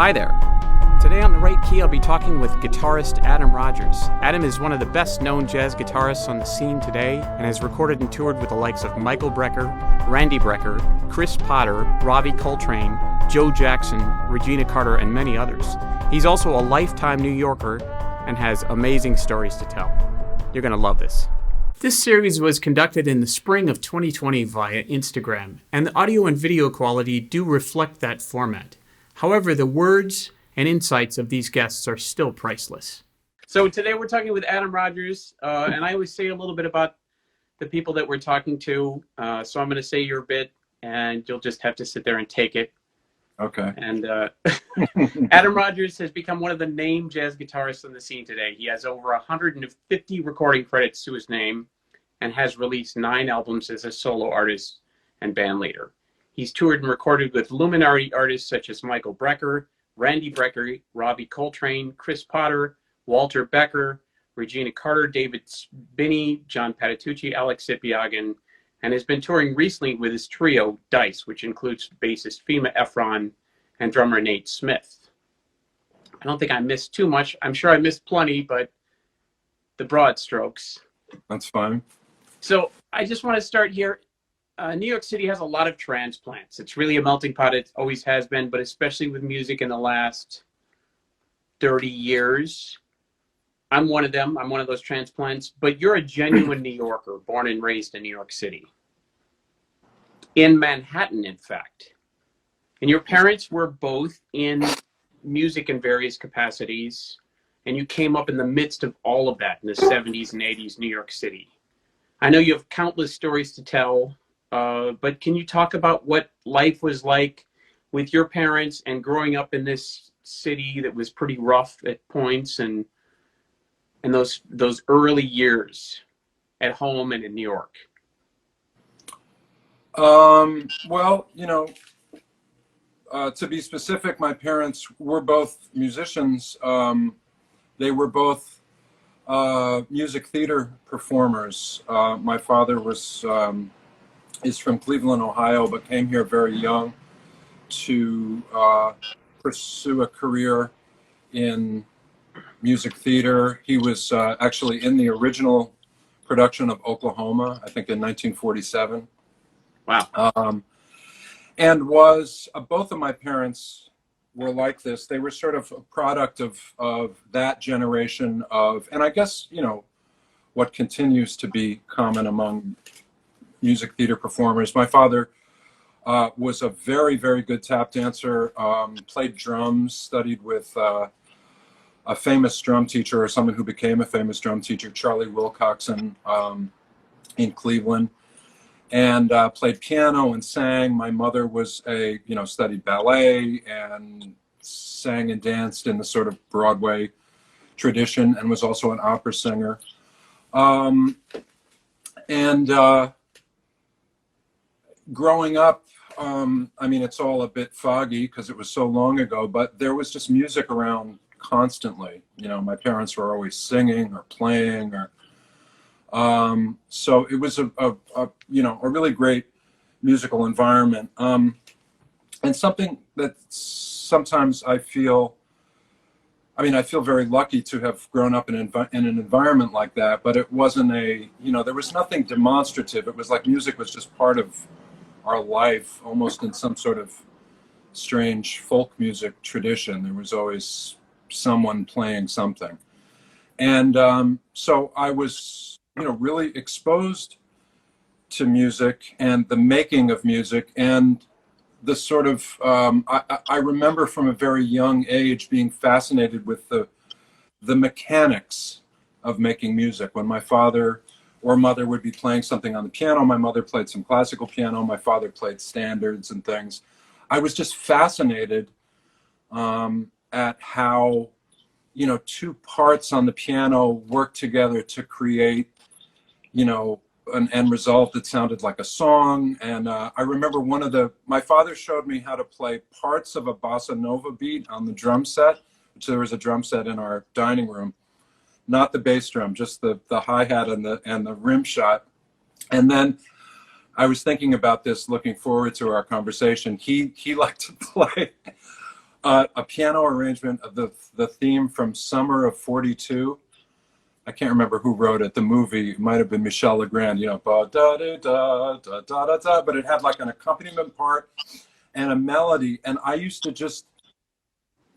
Hi there. Today on The Right Key, I'll be talking with guitarist Adam Rogers. Adam is one of the best-known jazz guitarists on the scene today and has recorded and toured with the likes of Michael Brecker, Randy Brecker, Chris Potter, Ravi Coltrane, Joe Jackson, Regina Carter, and many others. He's also a lifetime New Yorker and has amazing stories to tell. You're going to love this. This series was conducted in the spring of 2020 via Instagram, and the audio and video quality do reflect that format. However, the words and insights of these guests are still priceless. So today we're talking with Adam Rogers, and I always say a little bit about the people that we're talking to. So I'm going to say your bit, and you'll just have to sit there and take it. Okay. And Adam Rogers has become one of the named jazz guitarists on the scene today. He has over 150 recording credits to his name and has released 9 albums as a solo artist and band leader. He's toured and recorded with luminary artists such as Michael Brecker, Randy Brecker, Ravi Coltrane, Chris Potter, Walter Becker, Regina Carter, David Spinney, John Patitucci, Alex Sipiagin, and has been touring recently with his trio, Dice, which includes bassist Fema Efron and drummer Nate Smith. I don't think I missed too much. I'm sure I missed plenty, but the broad strokes. That's fine. So I just want to start here. New York City has a lot of transplants. It's really a melting pot. It always has been, but especially with music in the last 30 years. I'm one of them. I'm one of those transplants. But you're a genuine New Yorker, born and raised in New York City. In Manhattan, in fact. And your parents were both in music in various capacities. And you came up in the midst of all of that in the 70s and 80s New York City. I know you have countless stories to tell. But can you talk about what life was like with your parents and growing up in this city that was pretty rough at points and those early years at home and in New York? Well, to be specific, my parents were both musicians. They were both music theater performers. My father is from Cleveland, Ohio, but came here very young to pursue a career in music theater. He was actually in the original production of Oklahoma, I think in 1947. Wow. And was, both of my parents were like this. They were sort of a product of that generation of, and I guess, what continues to be common among music theater performers. My father was a very, very good tap dancer, played drums, studied with a famous drum teacher, or someone who became a famous drum teacher, Charlie Wilcoxon, in Cleveland, and played piano and sang. My mother was studied ballet and sang and danced in the sort of Broadway tradition, and was also an opera singer. Growing up, it's all a bit foggy because it was so long ago, but there was just music around constantly. My parents were always singing or playing, or so it was a really great musical environment. And something that sometimes I feel very lucky to have grown up in an environment like that, but it wasn't there was nothing demonstrative. It was like music was just part of our life, almost in some sort of strange folk music tradition. There was always someone playing something. And so I was, really exposed to music and the making of music, and the sort of, I remember from a very young age being fascinated with the mechanics of making music. When my father or mother would be playing something on the piano, my mother played some classical piano, my father played standards and things. I was just fascinated at how, two parts on the piano work together to create, an end result that sounded like a song. And I remember my father showed me how to play parts of a bossa nova beat on the drum set, which there was a drum set in our dining room. Not the bass drum, just the hi-hat and the rim shot. And then I was thinking about this, looking forward to our conversation. He liked to play A piano arrangement of the theme from Summer of '42. I can't remember who wrote it. The movie, it might have been Michel Legrand. You know, ba da da da da da da da. But it had like an accompaniment part and a melody. And I used to just,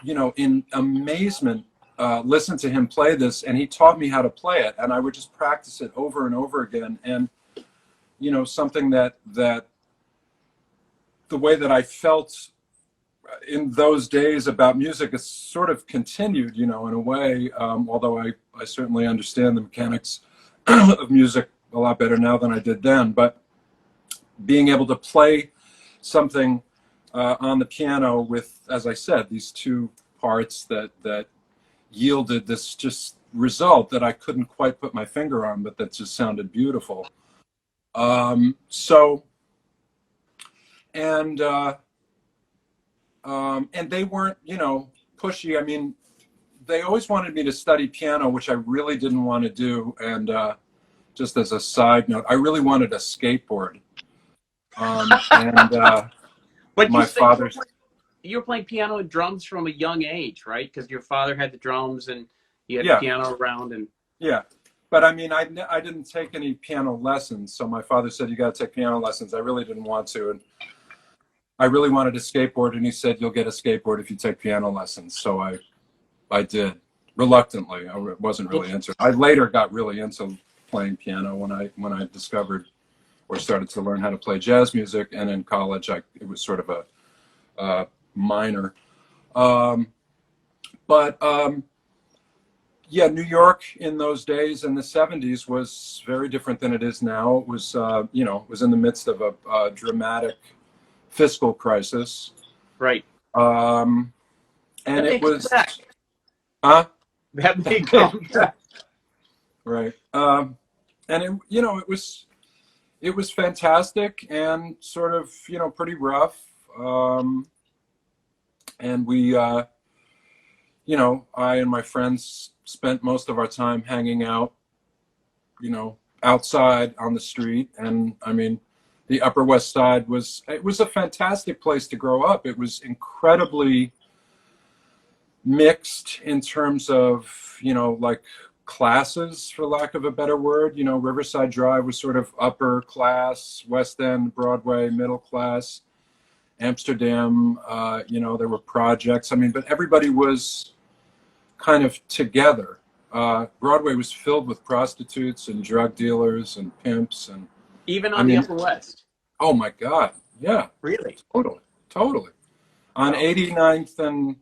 you know, in amazement, listen to him play this. And he taught me how to play it. And I would just practice it over and over again. And you know, something that the way that I felt in those days about music is sort of continued, you know, in a way, although I certainly understand the mechanics of music a lot better now than I did then. But being able to play something on the piano with, as I said, these two parts that yielded this just result that I couldn't quite put my finger on, but that just sounded beautiful. And they weren't, you know, pushy. I mean, they always wanted me to study piano, which I really didn't want to do. And just as a side note, I really wanted a skateboard. But my father, you were playing piano and drums from a young age, right? Because your father had the drums and you had yeah, the piano around. And yeah. But I mean, I didn't take any piano lessons. So my father said, you got to take piano lessons. I really didn't want to. And I really wanted a skateboard. And he said, you'll get a skateboard if you take piano lessons. So I did, reluctantly. I wasn't really into it. I later got really into playing piano when I discovered or started to learn how to play jazz music. And in college, it was sort of a minor. Yeah, New York in those days in the '70s was very different than it is now. It was, you know, it was in the midst of a dramatic fiscal crisis. right. And That it was, that may come back. right. And it, you know, it was fantastic and sort of, you know, pretty rough. And we, you know, I and my friends spent most of our time hanging out, you know, outside on the street. And I mean, the Upper West Side was a fantastic place to grow up. It was incredibly mixed in terms of, you know, like classes, for lack of a better word. You know, Riverside Drive was sort of upper class, West End, Broadway, middle class. Amsterdam, you know, there were projects. I mean, but everybody was kind of together. Broadway was filled with prostitutes and drug dealers and pimps, and Even on the Upper West. oh my God, yeah, Really? totally. On 89th and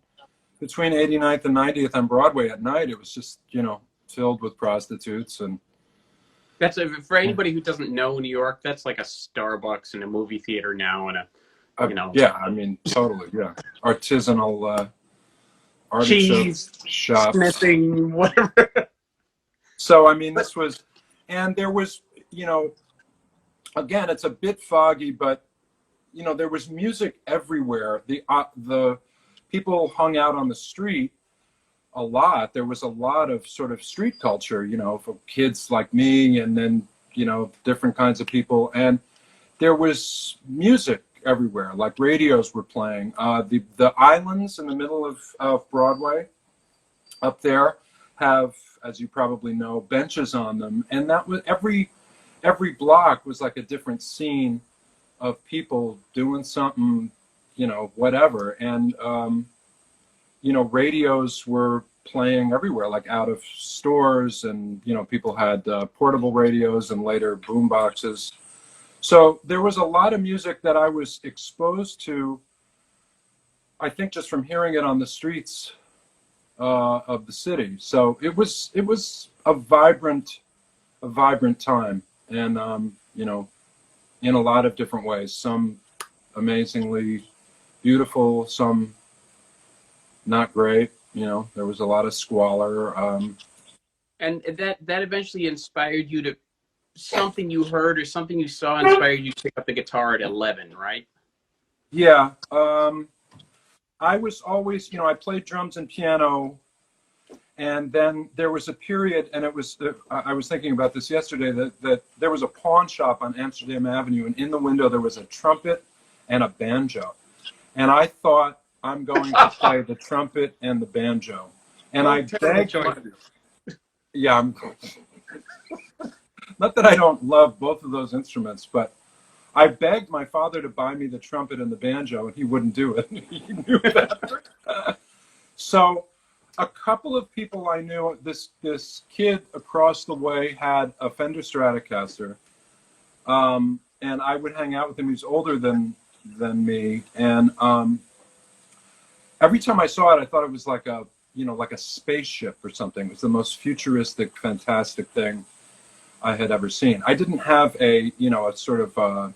between 89th and 90th on Broadway at night, it was just, you know, filled with prostitutes. And That's for anybody who doesn't know New York, that's like a Starbucks and a movie theater now and you know. Yeah, I mean, totally, yeah. Artisanal artichoke Cheese, shops. sniffing, whatever. So, I mean, this was, and there was, you know, again, it's a bit foggy, but, you know, there was music everywhere. The people hung out on the street a lot. There was a lot of sort of street culture, you know, for kids like me, and then, you know, different kinds of people. And there was music everywhere, like radios were playing. The islands in the middle of Broadway up there have, as you probably know, benches on them. And that was every block was like a different scene of people doing something, you know, whatever. And, you know, radios were playing everywhere, like out of stores, and, you know, people had portable radios and later boom boxes. So there was a lot of music that I was exposed to, I think, just from hearing it on the streets of the city. So it was a vibrant time, and you know, in a lot of different ways. Some amazingly beautiful, some not great. You know, there was a lot of squalor. And that eventually inspired you to, something you heard or something you saw inspired you to pick up the guitar at 11, right? Yeah. I was always, you know, I played drums and piano, and then there was a period, and it was, I was thinking about this yesterday, that there was a pawn shop on Amsterdam Avenue, and in the window there was a trumpet and a banjo. And I thought I'm going to play the trumpet and the banjo. And I begged my, yeah, not that I don't love both of those instruments, but I begged my father to buy me the trumpet and the banjo, and he wouldn't do it. He knew that. So a couple of people I knew, this kid across the way had a Fender Stratocaster, and I would hang out with him. He was older than me, and every time I saw it, I thought it was like a, you know, like a spaceship or something. It was the most futuristic, fantastic thing I had ever seen. I didn't have a, you know, a sort of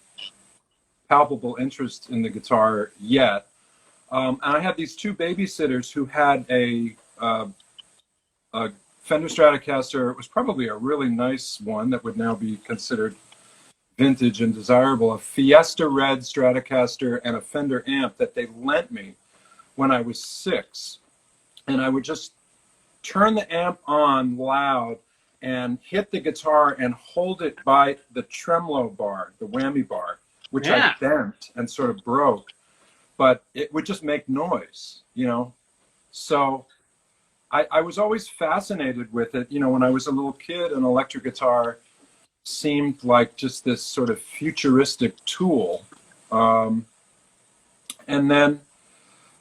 palpable interest in the guitar yet. And I had these two babysitters who had a Fender Stratocaster. It was probably a really nice one that would now be considered vintage and desirable, a Fiesta Red Stratocaster and a Fender amp that they lent me when I was 6. And I would just turn the amp on loud and hit the guitar and hold it by the tremolo bar, the whammy bar, which I bent and sort of broke, but it would just make noise, you know? So I was always fascinated with it. You know, when I was a little kid, an electric guitar seemed like just this sort of futuristic tool. And then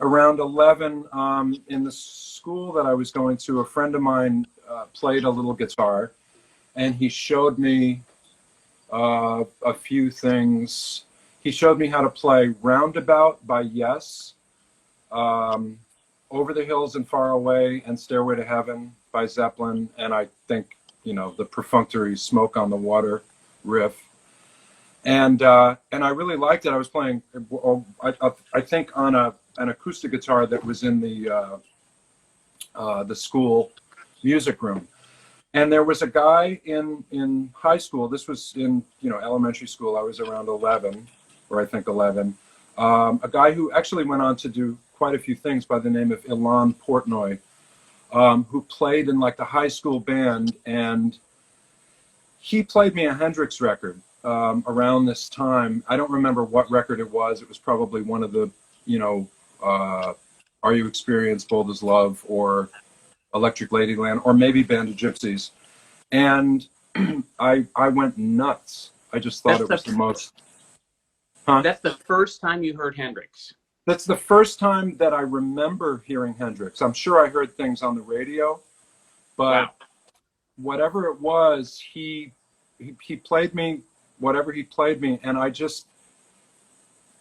around 11, in the school that I was going to, a friend of mine played a little guitar, and he showed me a few things. He showed me how to play Roundabout by Yes, Over the Hills and Far Away, and Stairway to Heaven by Zeppelin, and I think, you know, the perfunctory Smoke on the Water riff. And I really liked it. I was playing, I think, on an acoustic guitar that was in the school music room. And there was a guy in high school. This was in, you know, elementary school. I was around 11, or I think 11. A guy who actually went on to do quite a few things by the name of Ilan Portnoy, who played in like the high school band, and he played me a Hendrix record around this time. I don't remember what record it was. It was probably one of the, you know, Are You Experienced, Bold as Love, or Electric Ladyland, or maybe Band of Gypsies. And I went nuts. I just thought it was the most... Huh? That's the first time you heard Hendrix. That's the first time that I remember hearing Hendrix. I'm sure I heard things on the radio, but whatever it was, he played me whatever he played me, and I just...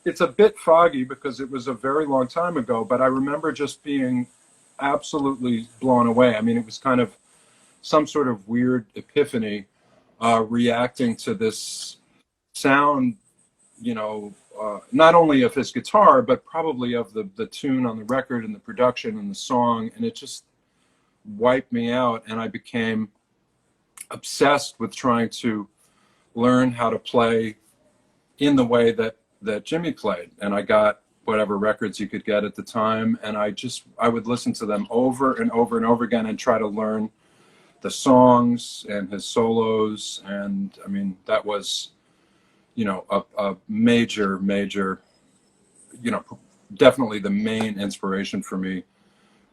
It's a bit foggy because it was a very long time ago, but I remember just being absolutely blown away. I mean, it was kind of some sort of weird epiphany, reacting to this sound, you know, not only of his guitar, but probably of the tune on the record and the production and the song. And it just wiped me out. And I became obsessed with trying to learn how to play in the way that Jimmy played. And I got whatever records you could get at the time, and I would listen to them over and over and over again and try to learn the songs and his solos. And I mean, that was, you know, a major, you know, definitely the main inspiration for me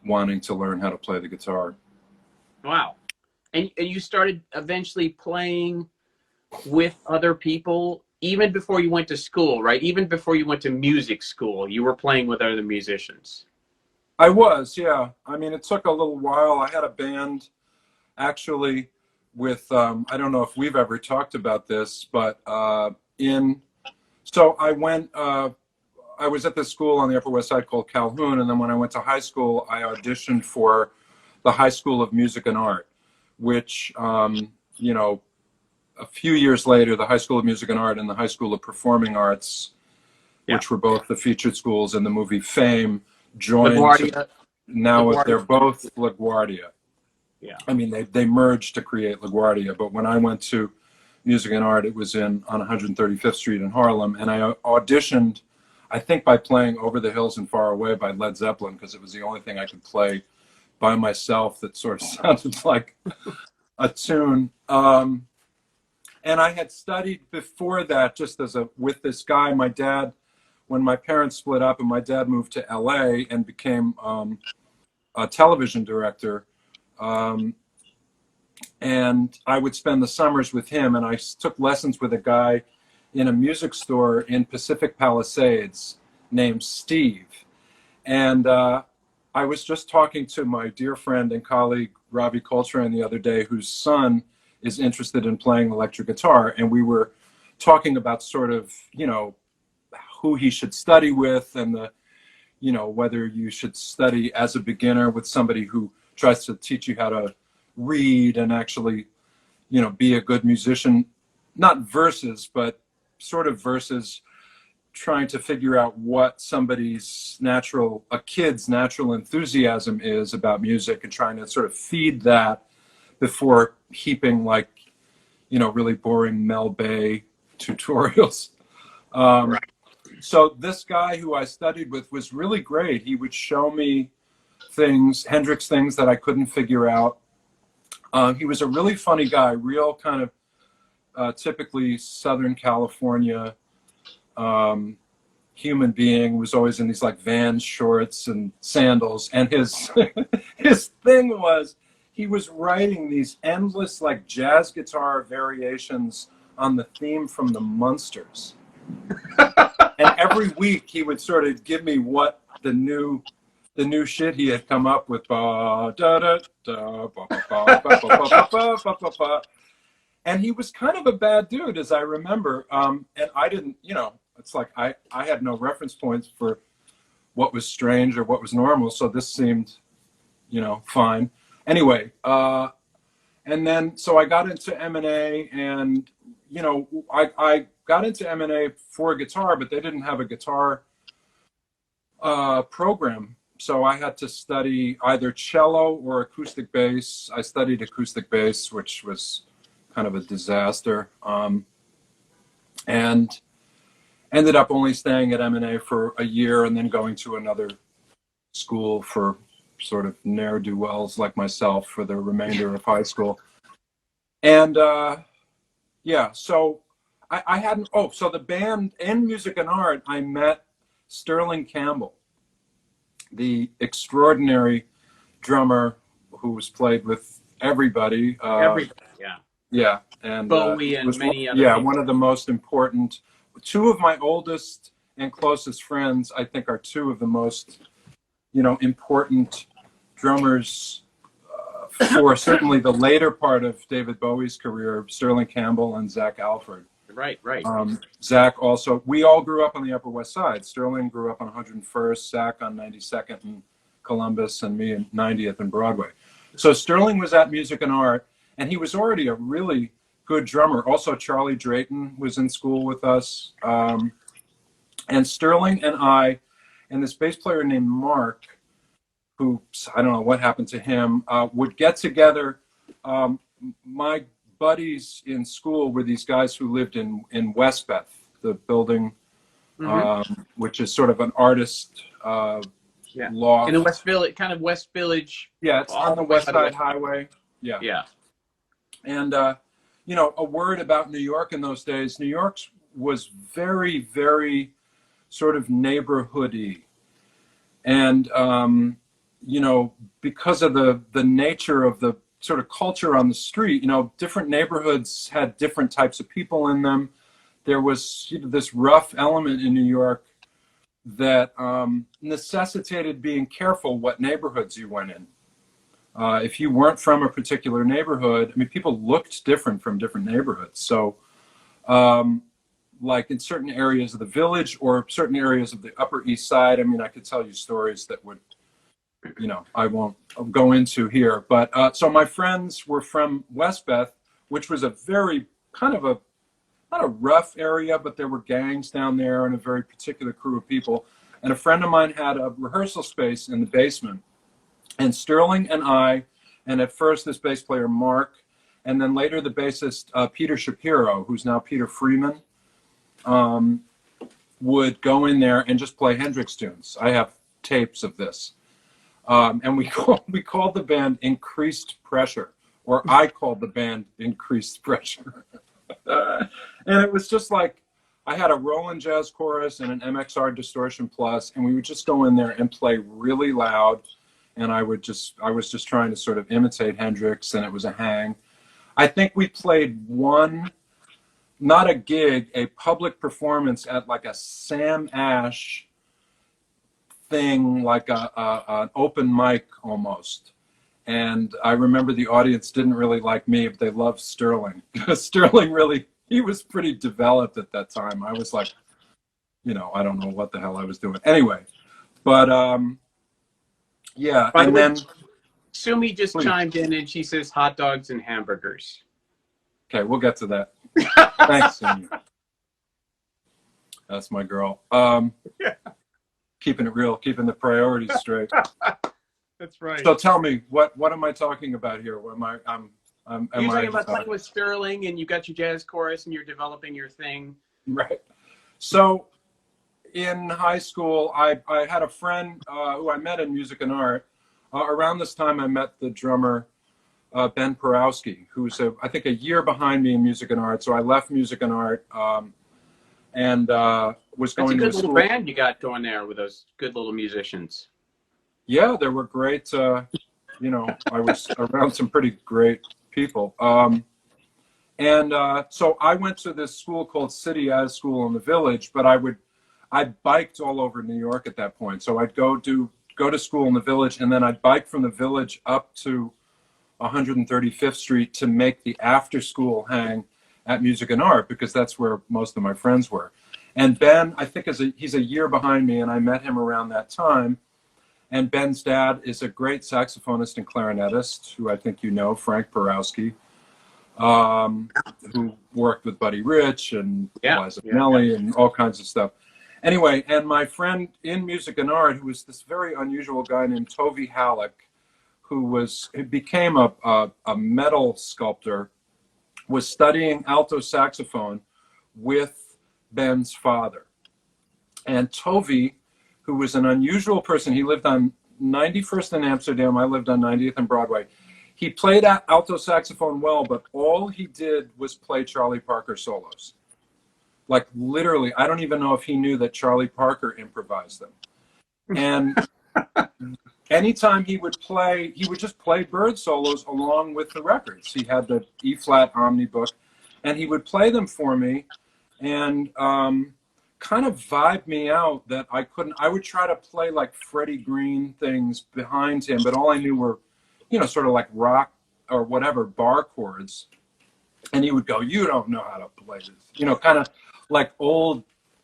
wanting to learn how to play the guitar. Wow. And you started eventually playing with other people even before you went to school, right? Even before you went to music school, you were playing with other musicians. I was, yeah. I mean, it took a little while. I had a band actually with, I don't know if we've ever talked about this, but so I went, I was at this school on the Upper West Side called Calhoun, and then when I went to high school, I auditioned for the High School of Music and Art, which, you know, a few years later, the High School of Music and Art and the High School of Performing Arts, which were both the featured schools in the movie Fame, joined. Now they're both LaGuardia. Yeah. I mean, they merged to create LaGuardia, but when I went to Music and Art, it was on 135th Street in Harlem, and I auditioned, I think, by playing Over the Hills and Far Away by Led Zeppelin, because it was the only thing I could play by myself that sort of sounded like a tune. And I had studied before that, just with this guy. My dad when my parents split up and my dad moved to LA and became a television director. And I would spend the summers with him, and I took lessons with a guy in a music store in Pacific Palisades named Steve. And I was just talking to my dear friend and colleague Ravi Coltrane the other day, whose son is interested in playing electric guitar, and we were talking about sort of, you know, who he should study with, and the, you know, whether you should study as a beginner with somebody who tries to teach you how to read and actually, you know, be a good musician, not versus, but sort of versus trying to figure out what somebody's natural, a kid's natural enthusiasm is about music, and trying to sort of feed that before heaping, like, you know, really boring Mel Bay tutorials. Right. So this guy who I studied with was really great. He would show me things, Hendrix things that I couldn't figure out. He was a really funny guy, real kind of typically Southern California human being, was always in these like Vans shorts and sandals. And his his thing was, he was writing these endless like jazz guitar variations on the theme from the Munsters. And every week he would sort of give me what the new shit he had come up with. And he was kind of a bad dude, as I remember. And I didn't, you know, it's like I had no reference points for what was strange or what was normal. So this seemed, you know, fine. Anyway, and then so I got into M&A, and, you know, I got into M&A for guitar, but they didn't have a guitar program. So I had to study either cello or acoustic bass. I studied acoustic bass, which was kind of a disaster, and ended up only staying at M&A for a year and then going to another school for sort of ne'er-do-wells like myself for the remainder of high school. And yeah, so I hadn't, so the band in Music and Art, I met Sterling Campbell, the extraordinary drummer who's played with everybody. Yeah. Yeah, and Bowie and many other yeah, people. one of the most important. Two of my oldest and closest friends, I think, are two of the most, you know, important drummers for certainly the later part of David Bowie's career, Sterling Campbell and Zach Alford. Right. Zach also, we all grew up on the Upper West Side. Sterling grew up on 101st, Zach on 92nd and Columbus, and me in 90th and Broadway. So Sterling was at Music and Art, and he was already a really good drummer. Also, Charlie Drayton was in school with us. And Sterling and I, and this bass player named Mark, who, I don't know what happened to him, would get together. My buddies in school were these guys who lived in Westbeth, the building, which is sort of an artist loft. In the West Village, kind of West Village. Yeah, it's on the West Side Highway. Yeah. Yeah. And, you know, a word about New York in those days, New York was very, very sort of neighborhoody. And, you know, because of the nature of the sort of culture on the street, you know, different neighborhoods had different types of people in them. There was, you know, this rough element in New York that necessitated being careful what neighborhoods you went in. If you weren't from a particular neighborhood, I mean, people looked different from different neighborhoods. So, like in certain areas of the Village or certain areas of the Upper East Side, I mean, I could tell you stories that would, you know, I won't go into here. But so my friends were from Westbeth, which was a very kind of not a rough area, but there were gangs down there and a very particular crew of people. And a friend of mine had a rehearsal space in the basement. And Sterling and I, and at first this bass player, Mark, and then later the bassist, Peter Shapiro, who's now Peter Freeman, would go in there and just play Hendrix tunes. I have tapes of this. And we called the band Increased Pressure, or I called the band Increased Pressure. And it was just like I had a Roland Jazz Chorus and an MXR Distortion Plus, and we would just go in there and play really loud. And I was just trying to sort of imitate Hendrix, and it was a hang. I think we played one, not a gig, a public performance at like a Sam Ash thing, like an open mic almost. And I remember the audience didn't really like me, but they loved Sterling. Sterling really, he was pretty developed at that time. I was like, you know, I don't know what the hell I was doing. Anyway, but yeah. By the And way, then Sumi just please. chimed in and she says hot dogs and hamburgers. Okay, we'll get to that. Thanks, Sumi. That's my girl. Yeah. Keeping it real, keeping the priorities straight. That's right. So tell me, what am I talking about here? What am I? Am You're talking I about playing with Sterling, and you got your jazz chorus, and you're developing your thing. right? So in high school, I had a friend who I met in music and art. Around this time, I met the drummer Ben Porowski, who's I think a year behind me in music and art. So I left music and art and was going to That's a good little school. band you got going there with those good little musicians. Yeah, there were great. You know, I was around some pretty great people. So I went to this school called City As School in the Village, but I biked all over New York at that point. So I'd go to school in the Village, and then I'd bike from the Village up to 135th Street to make the after school hang at Music and Art, because that's where most of my friends were. And Ben, I think he's a year behind me, and I met him around that time. And Ben's dad is a great saxophonist and clarinetist, who I think you know, Frank Porowski, who worked with Buddy Rich and Liza Minnelli and all kinds of stuff. Anyway, and my friend in music and art, who was this very unusual guy named Tovi Halleck, who became a metal sculptor, was studying alto saxophone with Ben's father. And Tovi, who was an unusual person, he lived on 91st in Amsterdam, I lived on 90th and Broadway. He played alto saxophone well, but all he did was play Charlie Parker solos. Like literally, I don't even know if he knew that Charlie Parker improvised them. And anytime he would play, he would just play bird solos along with the records. He had the E-flat Omni book, and he would play them for me, and kind of vibe me out that I couldn't. I would try to play like Freddie Green things behind him, but all I knew were, you know, sort of like rock or whatever bar chords. And he would go, "You don't know how to play this," you know, kind of like old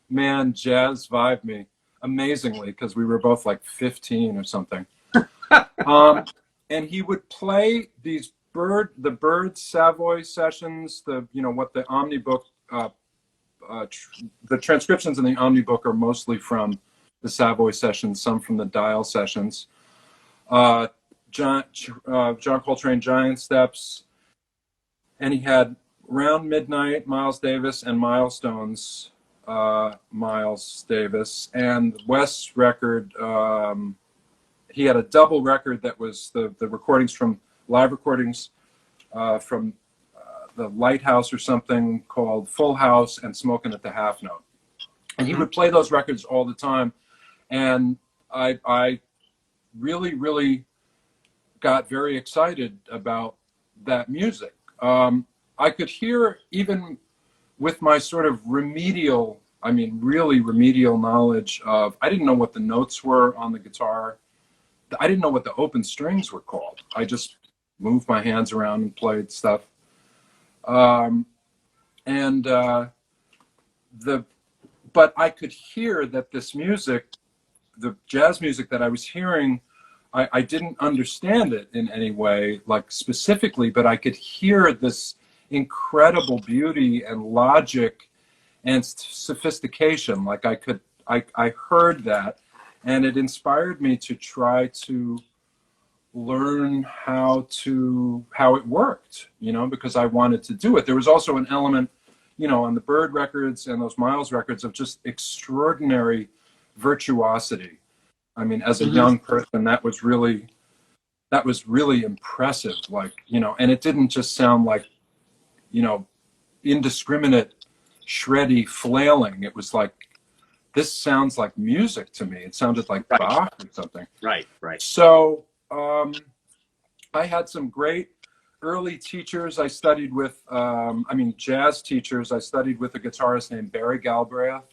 man jazz vibe me amazingly, because we were both like 15 or something. And he would play these the Bird Savoy sessions, what the Omnibook, the transcriptions in the Omnibook are mostly from the Savoy sessions, some from the Dial sessions. John Coltrane Giant Steps, and he had Round Midnight, Miles Davis, and Milestones, Miles Davis, and Wes record. He had a double record that was the recordings from live recordings from the Lighthouse or something, called Full House and Smoking at the Half Note. And he would play those records all the time. And I really, really got very excited about that music. I could hear, even with my sort of really remedial knowledge of, I didn't know what the notes were on the guitar. I didn't know what the open strings were called. I just moved my hands around and played stuff. But I could hear that this music, the jazz music that I was hearing, I didn't understand it in any way, like specifically, but I could hear this incredible beauty and logic and sophistication. Like I heard that, and it inspired me to try to learn how it worked, because I wanted to do it. There was also an element, on the Bird records and those Miles records, of just extraordinary virtuosity. I mean, as a young person, that was really impressive. Like, and it didn't just sound like, indiscriminate shreddy flailing. It was like, this sounds like music to me. It sounded like Right. Bach or something. Right. Right. So I had some great early teachers. I studied with, jazz teachers. I studied with a guitarist named Barry Galbraith,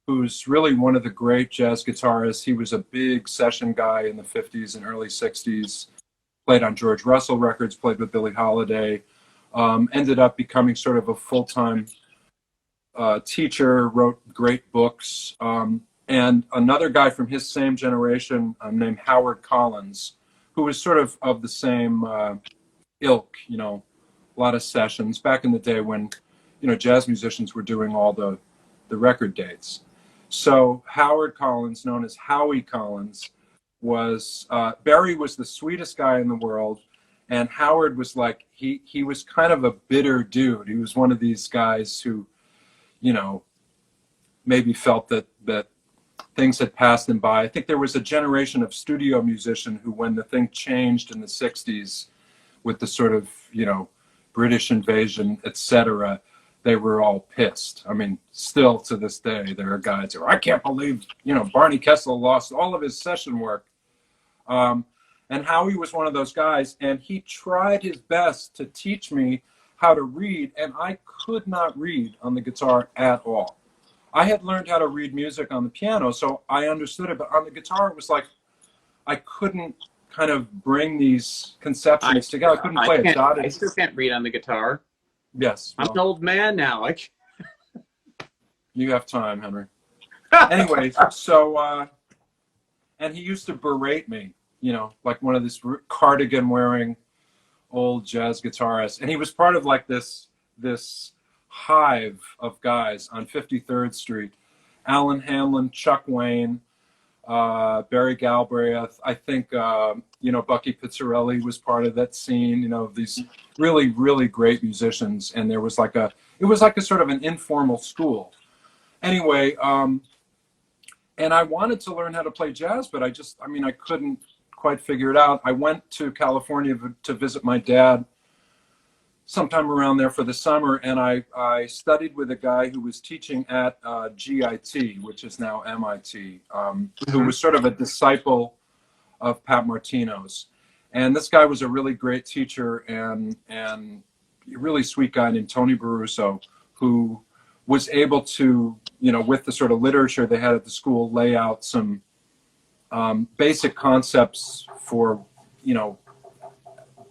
who's really one of the great jazz guitarists. He was a big session guy in the 50s and early 60s, played on George Russell records, played with Billie Holiday, ended up becoming sort of a full-time teacher, wrote great books. And another guy from his same generation named Howard Collins, who was sort of the same ilk, a lot of sessions back in the day when, jazz musicians were doing all the record dates. So Howard Collins, known as Howie Collins, was Barry was the sweetest guy in the world, and Howard was like he was kind of a bitter dude. He was one of these guys who, maybe felt that things had passed him by. I think there was a generation of studio musicians who, when the thing changed in the 60s with the sort of, British invasion, etc., they were all pissed. I mean, still to this day, there are guys who are, I can't believe, Barney Kessel lost all of his session work. And Howie was one of those guys, and he tried his best to teach me how to read, and I could not read on the guitar at all. I had learned how to read music on the piano, so I understood it, but on the guitar, it was like I couldn't kind of bring these conceptions together. I couldn't play a dotted. I still can't read on the guitar. Yes. I'm an old man now. You have time, Henry. Anyway, so, and he used to berate me, like one of this cardigan wearing old jazz guitarists. And he was part of like this hive of guys on 53rd Street. Alan Hanlon, Chuck Wayne, Barry Galbraith. I think, Bucky Pizzarelli was part of that scene, these really, really great musicians. And there was it was like a sort of an informal school. Anyway, and I wanted to learn how to play jazz, but I couldn't quite figure it out. I went to California to visit my dad sometime around there for the summer, and I studied with a guy who was teaching at GIT, which is now MIT, who was sort of a disciple of Pat Martino's. And this guy was a really great teacher and a really sweet guy named Tony Baruso, who was able to, with the sort of literature they had at the school, lay out some basic concepts for,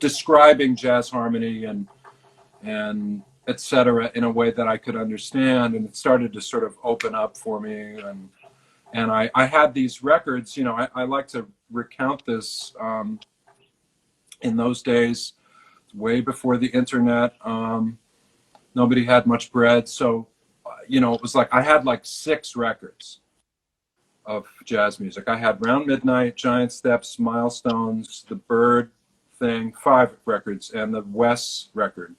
describing jazz harmony and et cetera in a way that I could understand. And it started to sort of open up for me. And I had these records, I like to recount this. In those days, way before the internet, nobody had much bread. So, it was like I had like 6 records of jazz music. I had Round Midnight, Giant Steps, Milestones, The Bird thing, 5 records, and the Wes record.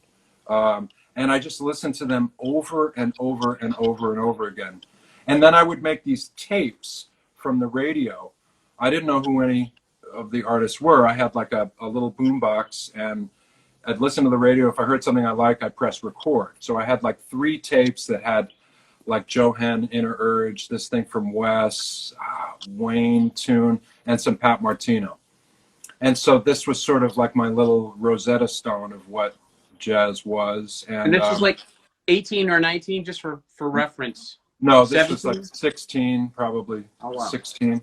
And I just listened to them over and over and over and over again. And then I would make these tapes from the radio. I didn't know who any of the artists were. I had like a little boombox, and I'd listen to the radio. If I heard something I liked, I'd press record. So I had like 3 tapes that had like Johann Inner Urge, this thing from Wes, Wayne tune, and some Pat Martino. And so this was sort of like my little Rosetta Stone of what jazz was. And this was like 18 or 19, just for reference. No, this 17? was like 16, probably. Oh, wow. 16.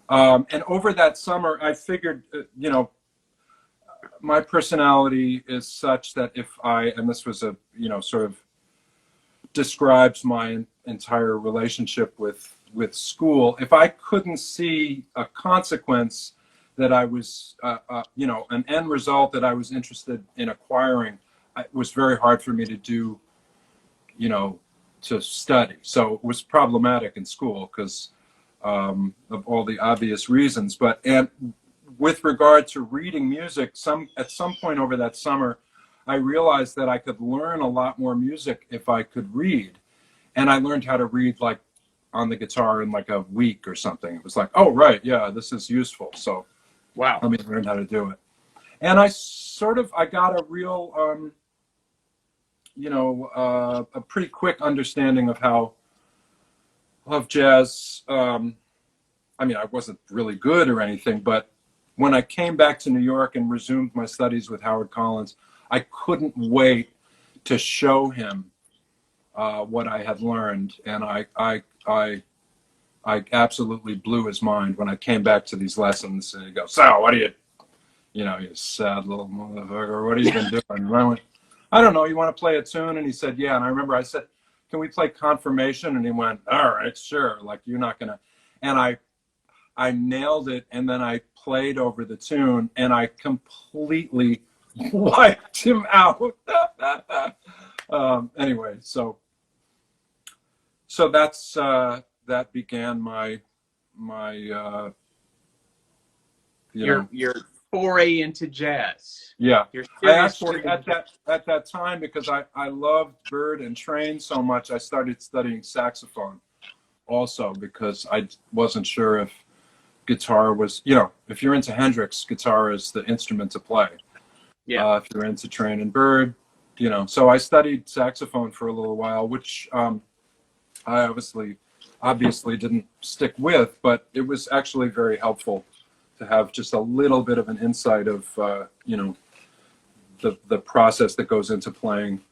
And over that summer, I figured, my personality is such that and this was sort of describes my entire relationship with school. If I couldn't see a consequence that I was, an end result that I was interested in acquiring, it was very hard for me to do, to study. So it was problematic in school because of all the obvious reasons. And with regard to reading music, at some point over that summer, I realized that I could learn a lot more music if I could read. And I learned how to read like on the guitar in like a week or something. It was like, oh, right, yeah, this is useful. So wow, let me learn how to do it. And I got a real a pretty quick understanding of jazz. I mean, I wasn't really good or anything, but when I came back to New York and resumed my studies with Howard Collins, I couldn't wait to show him what I had learned, and I absolutely blew his mind when I came back to these lessons. And he goes, "So, what are you sad little motherfucker, what have you been doing?" And I went, "I don't know, you want to play a tune?" And he said, "Yeah." And I remember I said, "Can we play Confirmation?" And he went, "All right, sure. Like, you're not gonna." And I nailed it, and then I played over the tune, and I completely wiped him out. Anyway, so that's that began my your foray into jazz. Yeah. Your I serious actually foray into at that time, because I loved Bird and Train so much, I started studying saxophone also, because I wasn't sure if guitar was, if you're into Hendrix, guitar is the instrument to play. Yeah. If you're into Train and Bird, so I studied saxophone for a little while, which I obviously didn't stick with, but it was actually very helpful to have just a little bit of an insight of, the process that goes into playing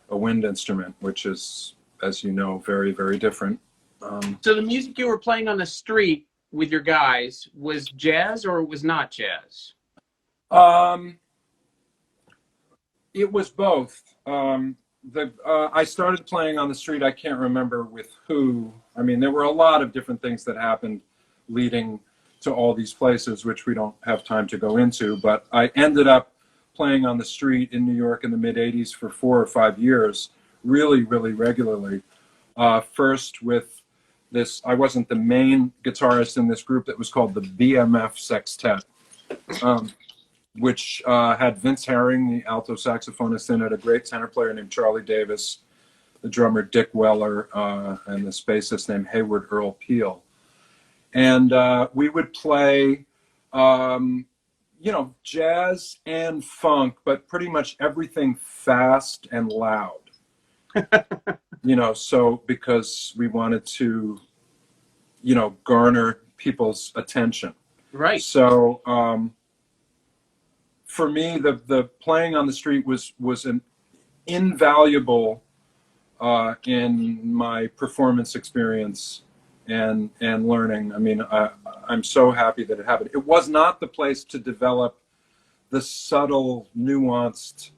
a wind instrument, which is, as you know, very, very different. So the music you were playing on the street with your guys was jazz, or it was not jazz? It was both. I started playing on the street. I can't remember with who. I mean, there were a lot of different things that happened leading to all these places, which we don't have time to go into. But I ended up playing on the street in New York in the mid '80s for 4 or 5 years, really, really regularly. First with this, I wasn't the main guitarist in this group that was called the BMF Sextet, which had Vince Herring, the alto saxophonist, in it, a great tenor player named Charlie Davis, the drummer Dick Weller, and the bassist named Hayward Earl Peel. And we would play, jazz and funk, but pretty much everything fast and loud. So because we wanted to, garner people's attention. Right. So for me, the playing on the street was an invaluable in my performance experience and learning. I mean, I'm so happy that it happened. It was not the place to develop the subtle, nuanced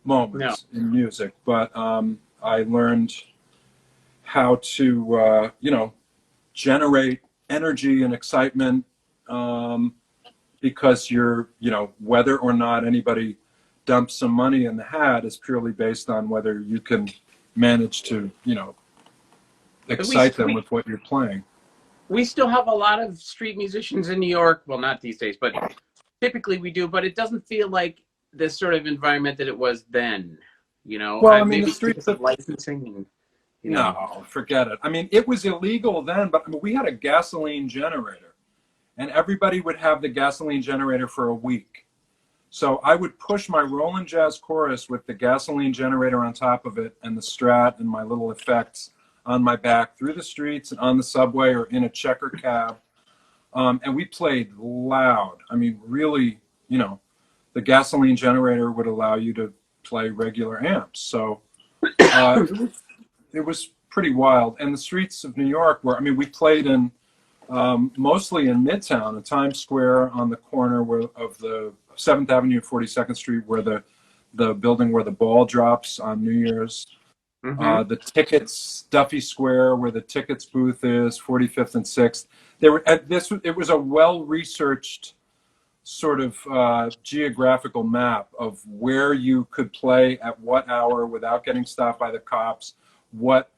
moments in music, but I learned how to, generate energy and excitement, because whether or not anybody dumps some money in the hat is purely based on whether you can manage to, excite them with what you're playing. We still have a lot of street musicians in New York. Well, not these days, but typically we do. But it doesn't feel like the sort of environment that it was then. Well, I mean, maybe the streets of licensing and. No, forget it. I mean, it was illegal then, but we had a gasoline generator, and everybody would have the gasoline generator for a week. So I would push my Roland Jazz Chorus with the gasoline generator on top of it and the Strat and my little effects on my back through the streets and on the subway or in a checker cab. And we played loud. I mean, really, the gasoline generator would allow you to play regular amps. So it was pretty wild. And the streets of New York we played in mostly in Midtown, in Times Square, on the corner of the 7th Avenue and 42nd Street, where the building where the ball drops on New Year's. Mm-hmm. The Tickets, Duffy Square, where the Tickets booth is, 45th and 6th. It was a well-researched sort of geographical map of where you could play at what hour without getting stopped by the cops, what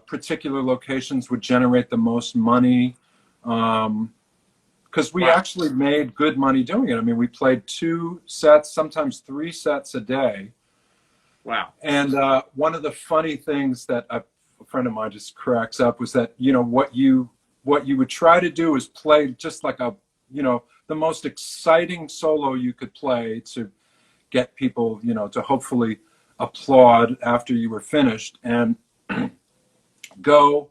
particular locations would generate the most money, because we actually made good money doing it. I mean, we played 2 sets, sometimes 3 sets a day. Wow. And one of the funny things that a friend of mine just cracks up was that, what you would try to do is play just like the most exciting solo you could play to get people, to hopefully applaud after you were finished, and go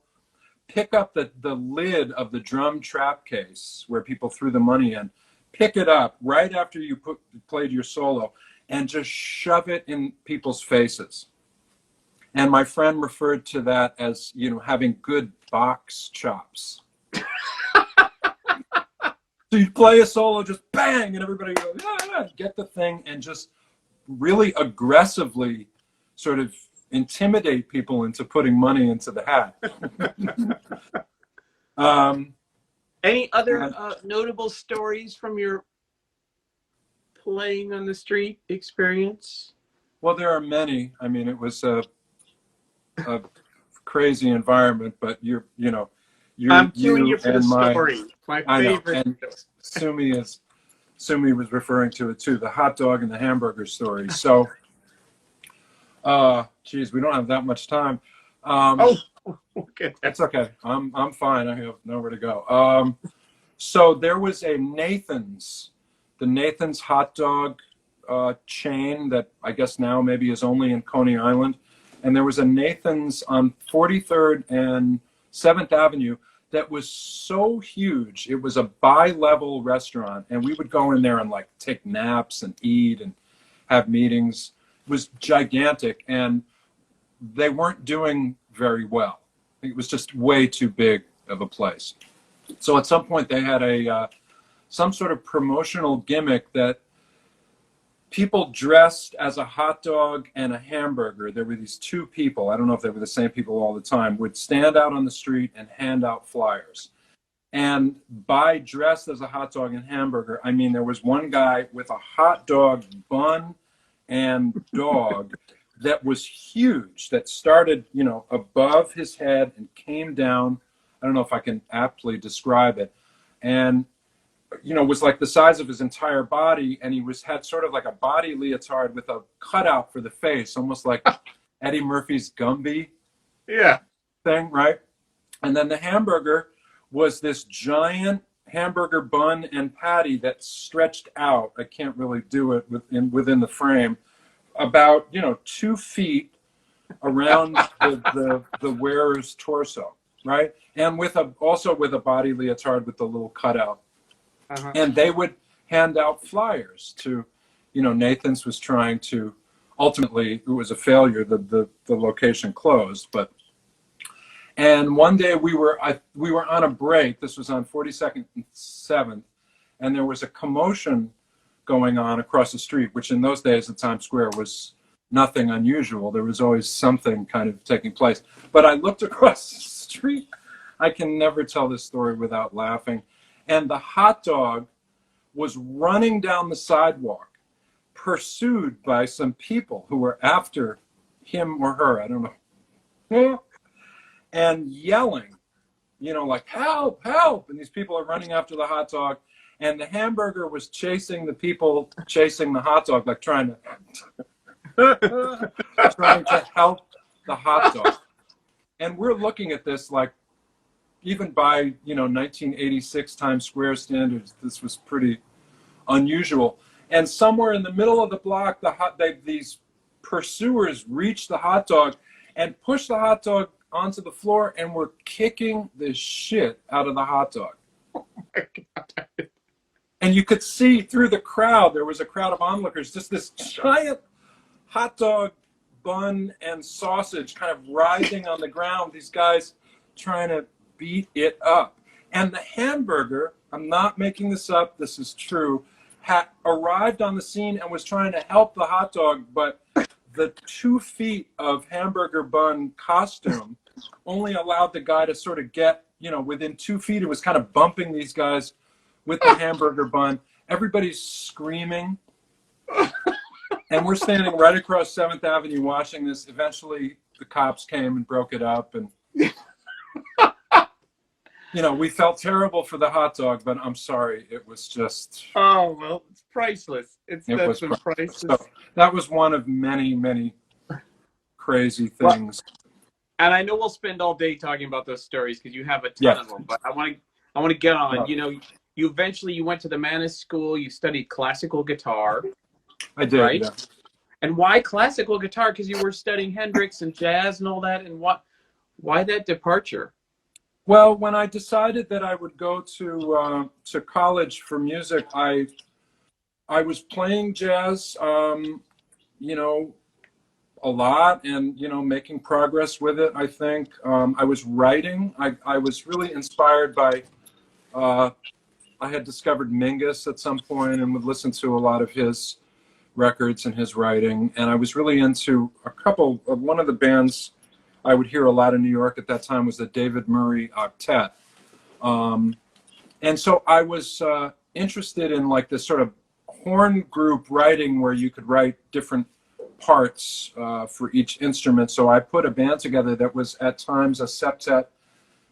pick up the lid of the drum trap case where people threw the money in, pick it up right after you played your solo, and just shove it in people's faces. And my friend referred to that as, you know, having good box chops. So you play a solo, just bang, and everybody goes, yeah, get the thing, and just really aggressively sort of intimidate people into putting money into the hat. Any other notable stories from your playing on the street experience? Well, there are many. I mean, it was a crazy environment, but you know, I'm queuing you for the and story. My favorite. And Sumi was referring to it too, the hot dog and the hamburger story. So, geez, we don't have that much time. Okay. That's okay. I'm fine. I have nowhere to go. So there was a the Nathan's hot dog chain that I guess now maybe is only in Coney Island. And there was a Nathan's on 43rd and 7th Avenue that was so huge. It was a bi-level restaurant, and we would go in there and like take naps and eat and have meetings. It was gigantic, and they weren't doing very well. It was just way too big of a place. So at some point they had some sort of promotional gimmick that people dressed as a hot dog and a hamburger. There were these two people, I don't know if they were the same people all the time, would stand out on the street and hand out flyers. And by dressed as a hot dog and hamburger, I mean there was one guy with a hot dog bun and dog that was huge, that started, you know, above his head and came down. I don't know if I can aptly describe it. And you know, was like the size of his entire body, and he had sort of like a body leotard with a cutout for the face, almost like Eddie Murphy's Gumby thing, right? And then the hamburger was this giant hamburger bun and patty that stretched out. I can't really do it within the frame, about, you know, 2 feet around the wearer's torso, right? And also with a body leotard with the little cutout. And they would hand out flyers to, you know, Nathan's was trying to, ultimately it was a failure, the location closed, and one day we were on a break. This was on 42nd and 7th, and there was a commotion going on across the street, which in those days at Times Square was nothing unusual. There was always something kind of taking place. But I looked across the street. I can never tell this story without laughing. And the hot dog was running down the sidewalk, pursued by some people who were after him or her, I don't know, and yelling, you know, like, help, help. And these people are running after the hot dog. And the hamburger was chasing the people chasing the hot dog, like trying to help the hot dog. And we're looking at this like, even by, you know, 1986 Times Square standards, this was pretty unusual. And somewhere in the middle of the block, these pursuers reached the hot dog and pushed the hot dog onto the floor and were kicking the shit out of the hot dog. Oh my God. And you could see through the crowd, there was a crowd of onlookers, just this giant hot dog bun and sausage kind of rising on the ground. These guys trying to beat it up. And the hamburger, I'm not making this up, this is true, had arrived on the scene and was trying to help the hot dog, but the 2 feet of hamburger bun costume only allowed the guy to sort of get, you know, within 2 feet. It was kind of bumping these guys with the hamburger bun. Everybody's screaming. And we're standing right across 7th Avenue watching this. Eventually the cops came and broke it up, and you know, we felt terrible for the hot dog, but I'm sorry, it was just. Oh well, it's priceless. It was priceless. So that was one of many, many crazy things. And I know we'll spend all day talking about those stories because you have a ton of them. But I want to get on. You know, you eventually went to the Mannes School. You studied classical guitar. I did. Right? Yeah. And why classical guitar? Because you were studying Hendrix and jazz and all that. And why that departure? Well, when I decided that I would go to college for music, I was playing jazz, you know, a lot, and you know, making progress with it. I think I was writing. I was really inspired by. I had discovered Mingus at some point and would listen to a lot of his records and his writing. And I was really into one of the bands I would hear a lot in New York at that time was the David Murray Octet. And so I was interested in like this sort of horn group writing where you could write different parts for each instrument. So I put a band together that was at times a septet,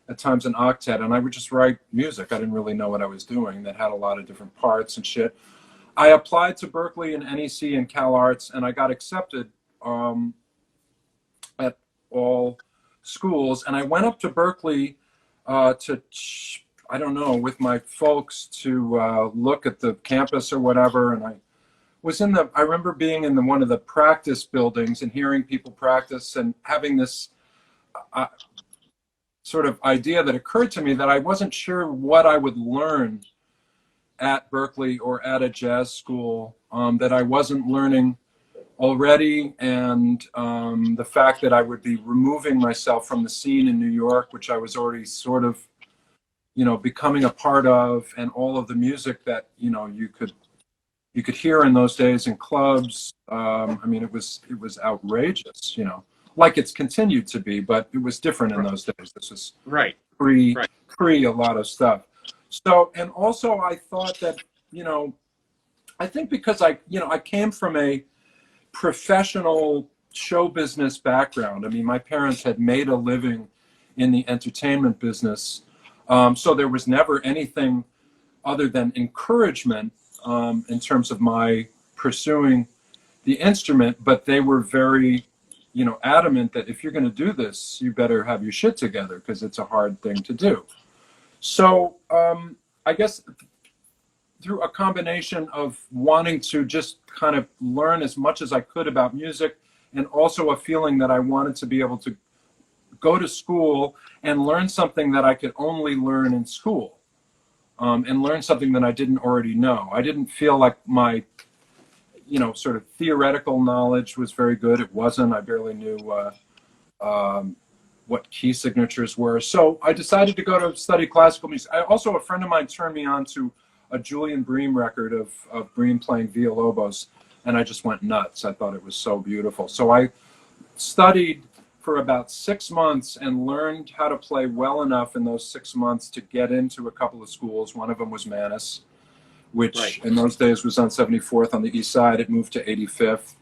at times an octet, and I would just write music. I didn't really know what I was doing that had a lot of different parts and shit. I applied to Berkeley and NEC and Cal Arts, and I got accepted at all schools. And I went up to Berkeley I don't know, with my folks to look at the campus or whatever. And I remember being in one of the practice buildings and hearing people practice and having this sort of idea that occurred to me that I wasn't sure what I would learn at Berkeley or at a jazz school that I wasn't learning already, and the fact that I would be removing myself from the scene in New York, which I was already sort of, you know, becoming a part of, and all of the music that, you know, you could hear in those days in clubs. I mean, it was outrageous, you know, like it's continued to be, but it was different in those days. This was pre a lot of stuff. So, and also I thought that, you know, I think because I came from a professional show business background. I mean, my parents had made a living in the entertainment business. So there was never anything other than encouragement in terms of my pursuing the instrument, but they were very, you know, adamant that if you're going to do this, you better have your shit together because it's a hard thing to do. So I guess through a combination of wanting to just kind of learn as much as I could about music, and also a feeling that I wanted to be able to go to school and learn something that I could only learn in school, and learn something that I didn't already know. I didn't feel like my, you know, sort of theoretical knowledge was very good. It wasn't. I barely knew what key signatures were. So I decided to go to study classical music. A friend of mine turned me on to a Julian Bream record of Bream playing Villalobos, and I just went nuts. I thought it was so beautiful. So I studied for about 6 months and learned how to play well enough in those 6 months to get into a couple of schools. One of them was Manus, which in those days was on 74th on the east side. It moved to 85th.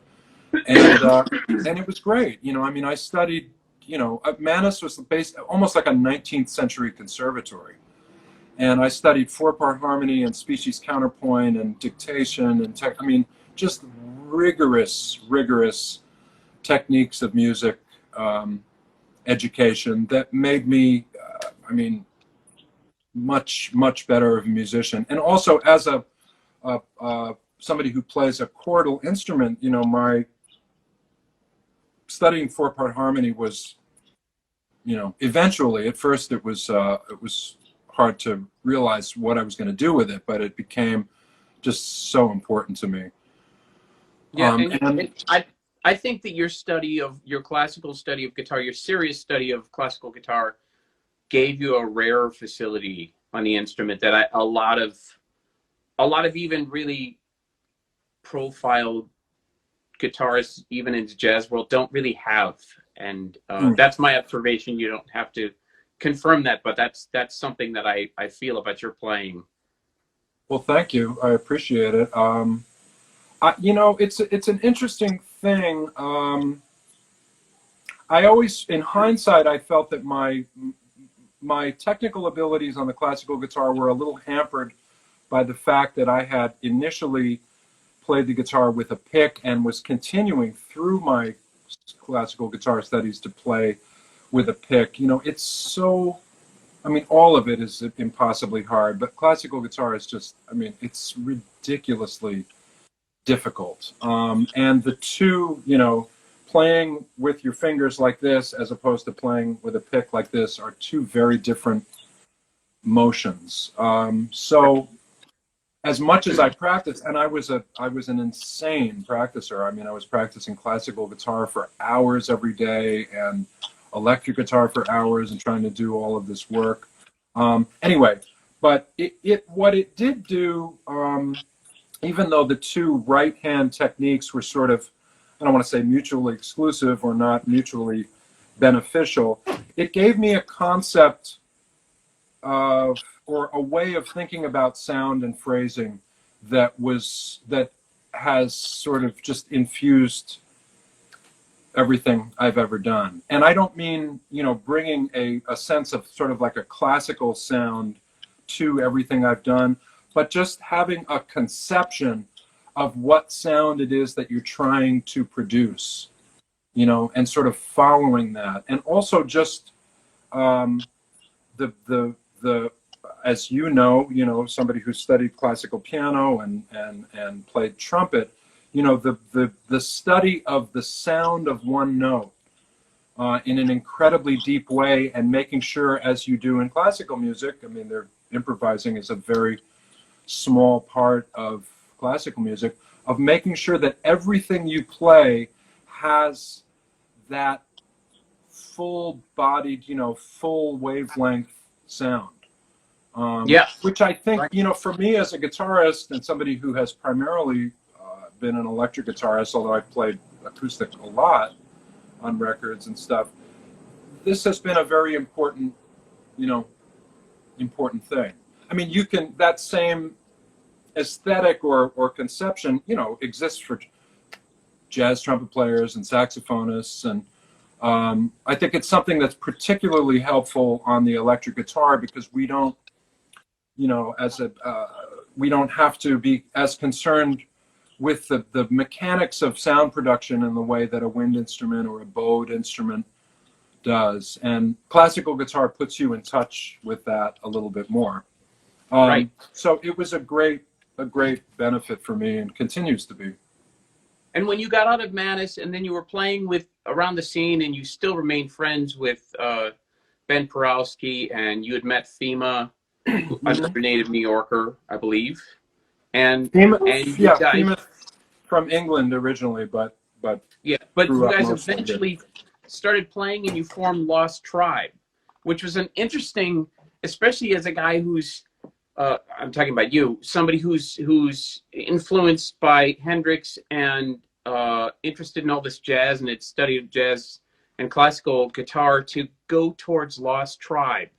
And it was great. You know, I mean, I studied, you know, Manus was almost like a 19th century conservatory. And I studied 4-part harmony and species counterpoint and dictation and I mean, just rigorous techniques of music education that made me, I mean, much better of a musician. And also as somebody who plays a chordal instrument, you know, my studying 4-part harmony was, you know, eventually, at first it was hard to realize what I was going to do with it, but it became just so important to me. Yeah, I think that your classical study of guitar, your serious study of classical guitar, gave you a rare facility on the instrument that a lot of even really profiled guitarists, even in the jazz world, don't really have. And that's my observation. You don't have to confirm that, but that's something that I feel about your playing. Well, thank you. I appreciate it. You know, it's an interesting thing. I always, in hindsight, I felt that my technical abilities on the classical guitar were a little hampered by the fact that I had initially played the guitar with a pick and was continuing through my classical guitar studies to play with a pick. You know, it's so, I mean, all of it is impossibly hard, but classical guitar is just, I mean, it's ridiculously difficult. And the two, you know, playing with your fingers like this as opposed to playing with a pick like this are two very different motions. So as much as I practiced, and I was an insane practicer. I mean, I was practicing classical guitar for hours every day and electric guitar for hours and trying to do all of this work. Anyway, but what it did do, even though the two right hand techniques were sort of, I don't want to say mutually exclusive or not mutually beneficial, it gave me a concept of, or a way of thinking about sound and phrasing that has sort of just infused everything I've ever done. And I don't mean, you know, bringing a sense of sort of like a classical sound to everything I've done, but just having a conception of what sound it is that you're trying to produce, you know, and sort of following that. And also just the as you know, somebody who studied classical piano and played trumpet, you know, the study of the sound of one note in an incredibly deep way, and making sure, as you do in classical music, I mean, improvising is a very small part of classical music, of making sure that everything you play has that full-bodied, you know, full wavelength sound. Yeah. Which I think, you know, for me as a guitarist and somebody who has primarily been an electric guitarist, although I've played acoustic a lot on records and stuff, this has been a very important, you know, important thing. I mean, you can, that same aesthetic or conception, you know, exists for jazz trumpet players and saxophonists. And I think it's something that's particularly helpful on the electric guitar, because we don't, you know, we don't have to be as concerned with the mechanics of sound production in the way that a wind instrument or a bowed instrument does. And classical guitar puts you in touch with that a little bit more. Right. So it was a great benefit for me, and continues to be. And when you got out of Manus and then you were playing with around the scene, and you still remained friends with Ben Porowski, and you had met Fema, another native New Yorker, I believe. And Fema from England originally, but yeah, but you guys mostly eventually started playing, and you formed Lost Tribe, which was an interesting, especially as a guy who's I'm talking about you, somebody who's influenced by Hendrix and interested in all this jazz and had studied jazz and classical guitar, to go towards Lost Tribe,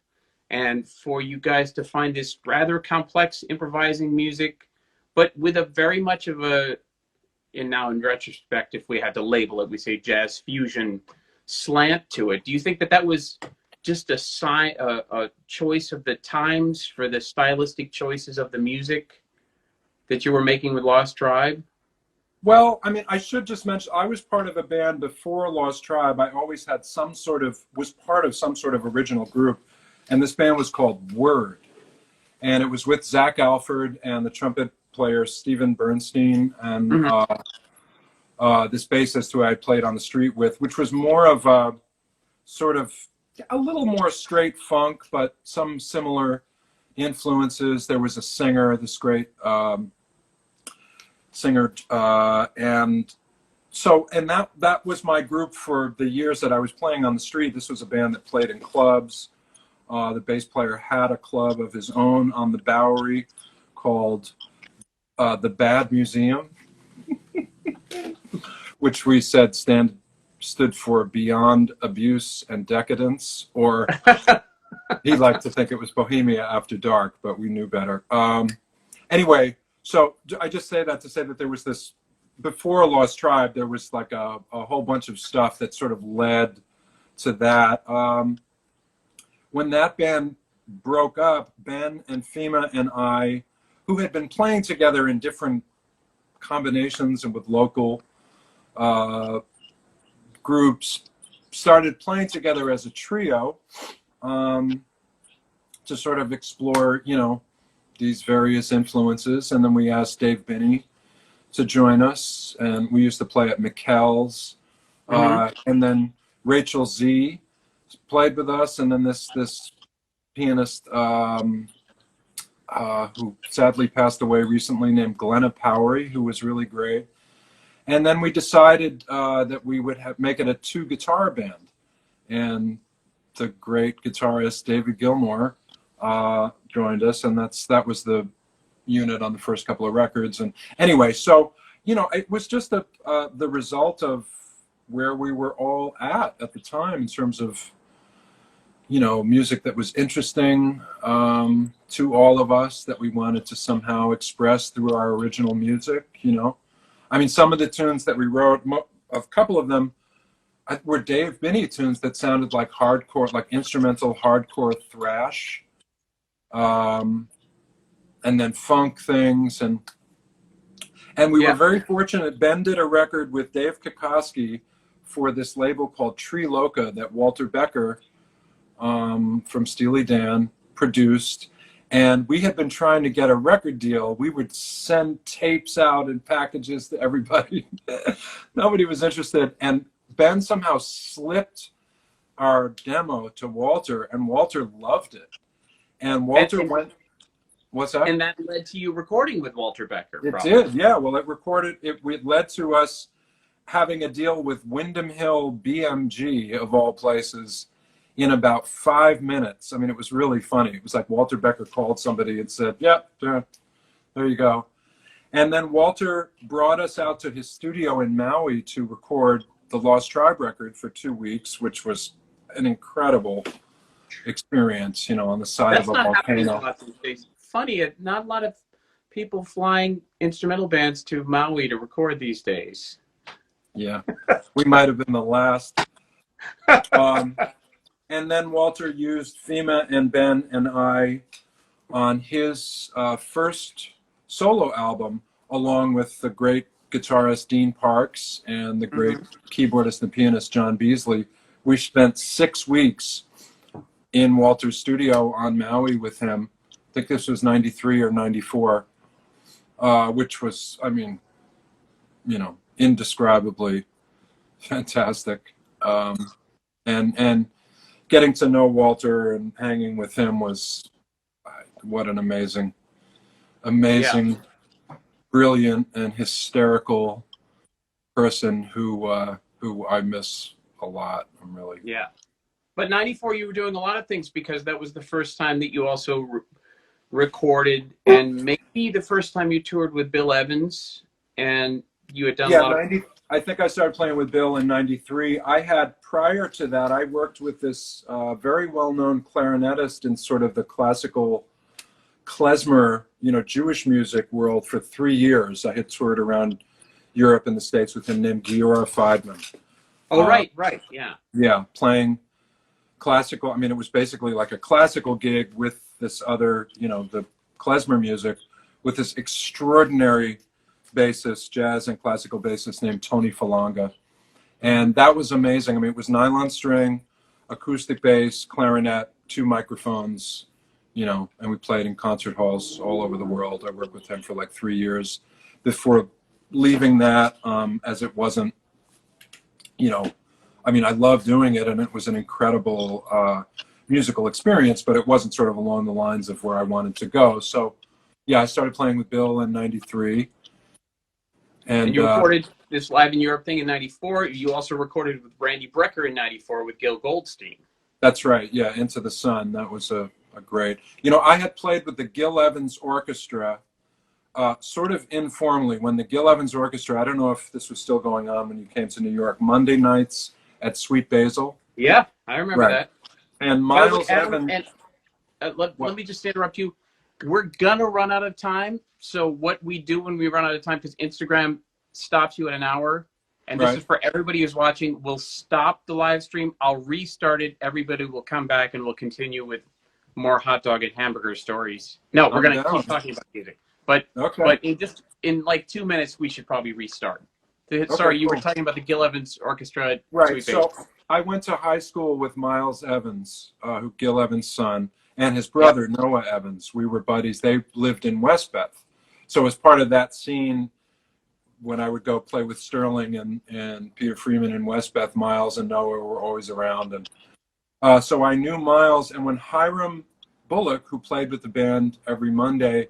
and for you guys to find this rather complex improvising music, but with a very much of a, and now in retrospect, if we had to label it, we say jazz fusion slant to it. Do you think that that was just a choice of the times for the stylistic choices of the music that you were making with Lost Tribe? Well, I mean, I should just mention, I was part of a band before Lost Tribe. I always had was part of some sort of original group, and this band was called Word. And it was with Zach Alford and the trumpet player Stephen Bernstein, and this bassist who I played on the street with, which was more of a sort of a little more straight funk, but some similar influences. There was a singer, this great singer, and that was my group for the years that I was playing on the street. This was a band that played in clubs. The bass player had a club of his own on the Bowery called the Bad Museum, which we said stood for Beyond Abuse and Decadence, or he liked to think it was Bohemia After Dark, but we knew better. Anyway, so I just say that to say that there was this, before Lost Tribe, there was like a whole bunch of stuff that sort of led to that. When that band broke up, Ben and Fema and I, who had been playing together in different combinations and with local groups, started playing together as a trio to sort of explore, you know, these various influences. And then we asked Dave Binney to join us, and we used to play at McKell's. And then Rachel Z played with us, and then this pianist who sadly passed away recently, named Glenna Powery, who was really great. And then we decided that we would make it a 2-guitar band, and the great guitarist David Gilmour joined us, and that was the unit on the first couple of records. And anyway, so it was just the result of where we were all at the time in terms of music that was interesting to all of us, that we wanted to somehow express through our original music. I mean, some of the tunes that we wrote, a couple of them were Dave Binney tunes that sounded like hardcore, like instrumental hardcore thrash, and then funk things, and we were very fortunate. Ben did a record with Dave Kokoski for this label called Tree Loca that Walter Becker from Steely Dan produced, and we had been trying to get a record deal. We would send tapes out in packages to everybody. Nobody was interested, and Ben somehow slipped our demo to Walter, and Walter loved it. And Walter went, what's that? And that led to you recording with Walter Becker. It did, yeah. Well, it led to us having a deal with Windham Hill BMG, of all places, in about 5 minutes. I mean, it was really funny. It was like Walter Becker called somebody and said, "Yep, there you go." And then Walter brought us out to his studio in Maui to record the Lost Tribe record for 2 weeks, which was an incredible experience, on the side of a volcano. Funny, not a lot of people flying instrumental bands to Maui to record these days. Yeah, we might have been the last. And then Walter used Fima and Ben and I on his first solo album, along with the great guitarist Dean Parks and the great keyboardist and pianist John Beasley. We spent 6 weeks in Walter's studio on Maui with him. I think this was 93 or 94, which was, I mean, indescribably fantastic. And getting to know Walter and hanging with him was, what an amazing, brilliant and hysterical person who I miss a lot. I'm really. Yeah. But 94, you were doing a lot of things, because that was the first time that you also recorded, and maybe the first time you toured with Bill Evans, and you had done a lot of... I think I started playing with Bill in 93. Prior to that, I worked with this very well-known clarinetist in sort of the classical klezmer, Jewish music world for 3 years. I had toured around Europe and the States with him, named Giora Feidman. Oh, right, yeah. Yeah, playing classical. I mean, it was basically like a classical gig with this other, the klezmer music, with this extraordinary bassist, jazz and classical bassist named Tony Falanga. And that was amazing. I mean, it was nylon string, acoustic bass, clarinet, 2 microphones, and we played in concert halls all over the world. I worked with him for like 3 years before leaving that, as it wasn't, I mean, I loved doing it, and it was an incredible musical experience, but it wasn't sort of along the lines of where I wanted to go. So, yeah, I started playing with Bill in 93. And you recorded this Live in Europe thing in 94. You also recorded with Randy Brecker in 94 with Gil Goldstein. That's right. Yeah, Into the Sun. That was a great... I had played with the Gil Evans Orchestra sort of informally. When the Gil Evans Orchestra, I don't know if this was still going on when you came to New York, Monday nights at Sweet Basil. Yeah, I remember that. And Miles Evans... Let me just interrupt you. We're going to run out of time. So what we do when we run out of time, because Instagram stops you at an hour, and this is for everybody who's watching, we'll stop the live stream. I'll restart it. Everybody will come back, and we'll continue with more hot dog and hamburger stories. No, we're going to keep talking about music. But in like 2 minutes, we should probably restart. Sorry, you were talking about the Gil Evans Orchestra. Right. So I went to high school with Miles Evans, who Gil Evans' son, and his brother, Noah Evans. We were buddies. They lived in Westbeth. So as part of that scene, when I would go play with Sterling and Peter Freeman and Westbeth, Miles and Noah were always around. And so I knew Miles. And when Hiram Bullock, who played with the band every Monday,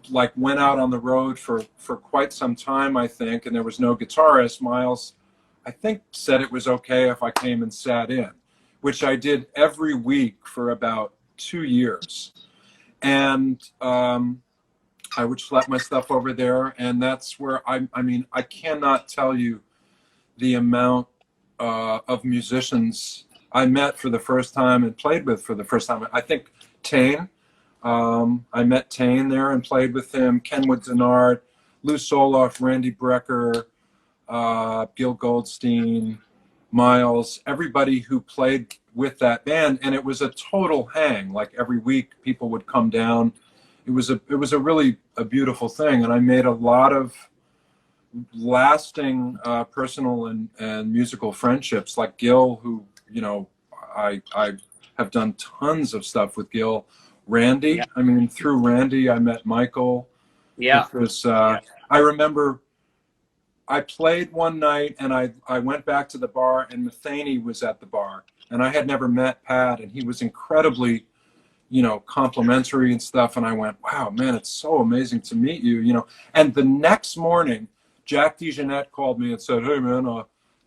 like went out on the road for quite some time, I think, and there was no guitarist, Miles, I think, said it was okay if I came and sat in, which I did every week for about 2 years. And I would schlep my stuff over there, and that's where I mean, I cannot tell you the amount of musicians I met for the first time and played with for the first time. I think Tane, I met Tane there and played with him, Kenwood Denard, Lou Soloff, Randy Brecker, Gil Goldstein, Miles, everybody who played with that band. And it was a total hang. Like every week people would come down. It was a really a beautiful thing. And I made a lot of lasting personal and musical friendships, like Gil, who, you know, I have done tons of stuff with Gil. Randy, Yeah. I mean, through Randy, I met Michael. Yeah. Because I remember I played one night and I went back to the bar and Matheny was at the bar. And I had never met Pat, and he was incredibly, you know, complimentary and stuff. And I went, wow, man, it's so amazing to meet you, you know. And the next morning, Jack DeJohnette called me and said, hey, man,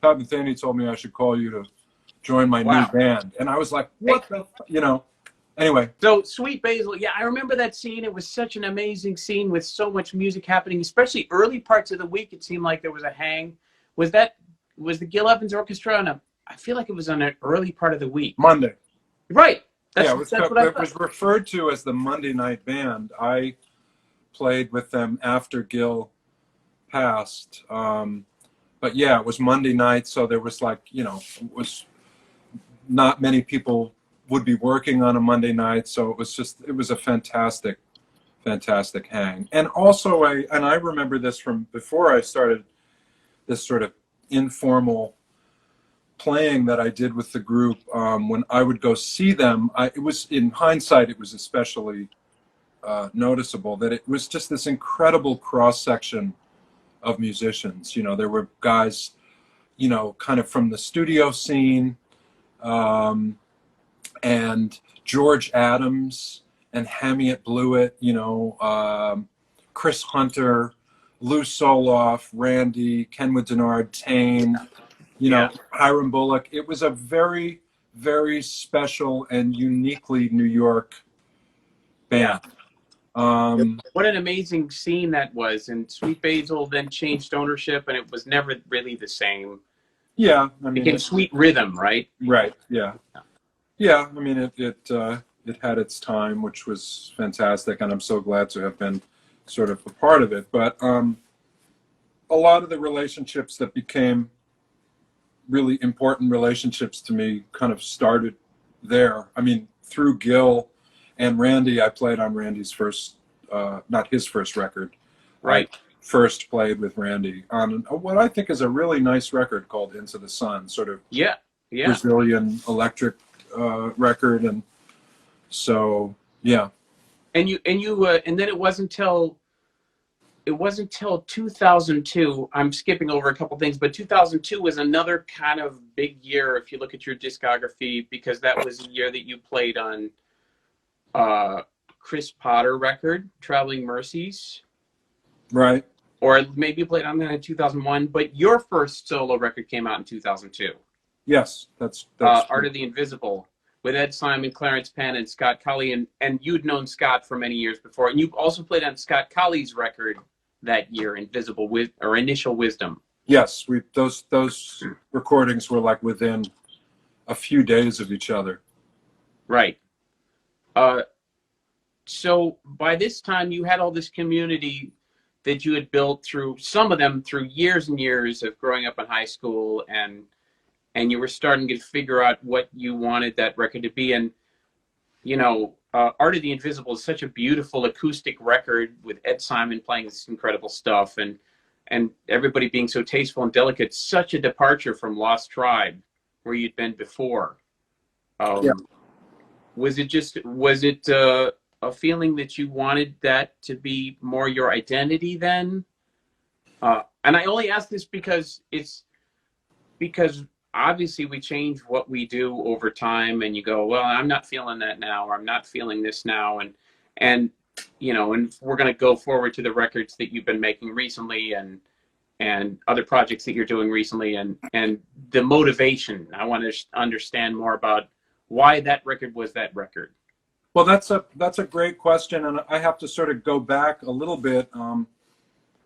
Pat Metheny told me I should call you to join my new band. And I was like, what the, you know, anyway. So Sweet Basil, yeah, I remember that scene. It was such an amazing scene with so much music happening, especially early parts of the week. It seemed like there was a hang. Was the Gil Evans Orchestra on I feel like it was on an early part of the week. Monday. Right. That's yeah, what I thought. It was referred to as the Monday night band. I played with them after Gil passed. But yeah, it was Monday night, so there was like, you know, it was not many people would be working on a Monday night, so it was a fantastic hang. And also I remember this from before I started this sort of informal playing that I did with the group. When I would go see them, it was, in hindsight, it was especially noticeable that it was just this incredible cross-section of musicians. You know, there were guys, you know, kind of from the studio scene, and George Adams and Hamiet Blewett, you know, Chris Hunter, Lou Soloff, Randy, Kenwood Denard, Tane, you know, Hiram Bullock. It was a very, very special and uniquely New York band. What an amazing scene that was. And Sweet Basil then changed ownership, and it was never really the same. Yeah, I mean, it became Sweet Rhythm, right? Right. Yeah. Yeah. I mean, it had its time, which was fantastic, and I'm so glad to have been sort of a part of it. But a lot of the relationships that became really important relationships to me kind of started there. I mean, through Gil and Randy, I played on Randy's first, not his first record. Right. I first played with Randy on what I think is a really nice record called Into the Sun, sort of Brazilian electric record. And so, yeah. And then it wasn't till 2002. I'm skipping over a couple things, but 2002 was another kind of big year if you look at your discography, because that was the year that you played on Chris Potter record, Traveling Mercies. Right. Or maybe you played on that in 2001, but your first solo record came out in 2002. Yes, that's Art of the Invisible, with Ed Simon, Clarence Penn, and Scott Colley. And you'd known Scott for many years before. And you also played on Scott Colley's record that year, Initial Wisdom. Yes, those recordings were like within a few days of each other. Right. So by this time you had all this community that you had built through, some of them through years and years of growing up in high school, and you were starting to figure out what you wanted that record to be. And, you know, Art of the Invisible is such a beautiful acoustic record with Ed Simon playing this incredible stuff, and everybody being so tasteful and delicate. Such a departure from Lost Tribe, where you'd been before. Was it a feeling that you wanted that to be more your identity then? And I only ask this because obviously we change what we do over time, and you go, well, I'm not feeling that now, or I'm not feeling this now, and and we're going to go forward to the records that you've been making recently, and other projects that you're doing recently, and the motivation. I want to understand more about why that record was that record. Well, that's a great question, and I have to sort of go back a little bit,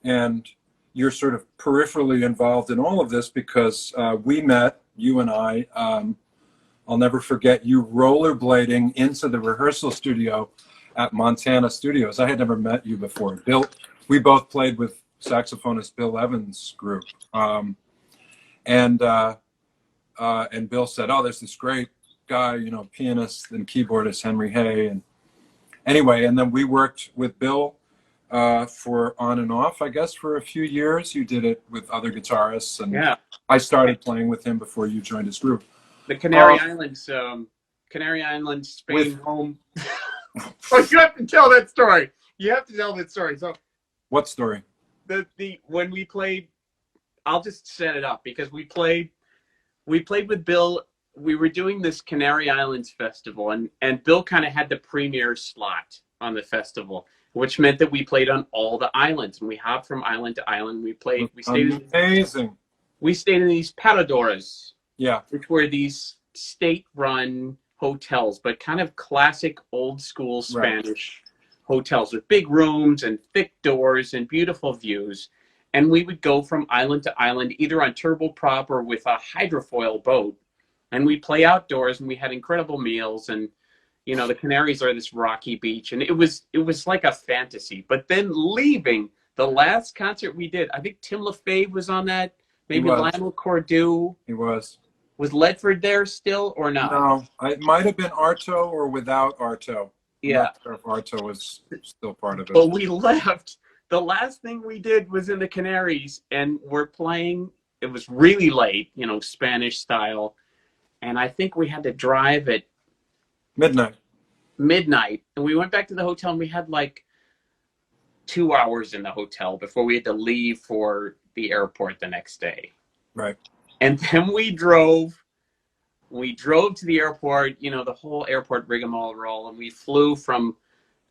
and you're sort of peripherally involved in all of this because we met, you and I. I'll never forget you rollerblading into the rehearsal studio at Montana Studios. I had never met you before. Bill, we both played with saxophonist Bill Evans' group, and Bill said, "Oh, there's this great guy, pianist and keyboardist Henry Hay." And anyway, and then we worked with Bill for on and off, I guess, for a few years. You did it with other guitarists, and Yeah, I started playing with him before you joined his group. the Canary Islands, Spain, home. Oh, you have to tell that story. You have to tell that story. So, What story? When we played, I'll just set it up because we played with Bill. We were doing this Canary Islands festival, and Bill kind of had the premier slot on the festival, which meant that we played on all the islands, and we hopped from island to island. We stayed Amazing. We stayed in these paradoras, Yeah. which were these state-run hotels, but kind of classic old school Spanish hotels with big rooms and thick doors and beautiful views. And we would go from island to island, either on turboprop or with a hydrofoil boat. And we'd play outdoors, and we had incredible meals. And the Canaries are this rocky beach, and it was like a fantasy. But then leaving the last concert we did, I think Tim LaFave was on that. Maybe Lionel Cordew. He was. Was Ledford there still or not? No, it might have been Arto or without Arto. Yeah. I'm not sure if Arto was still part of it. But we left. The last thing we did was in the Canaries, and we're playing. It was really late, Spanish style. And I think we had to drive at midnight. And we went back to the hotel, and we had like 2 hours in the hotel before we had to leave for the airport the next day. Right. And then we drove to the airport, the whole airport rigmarole, and we flew from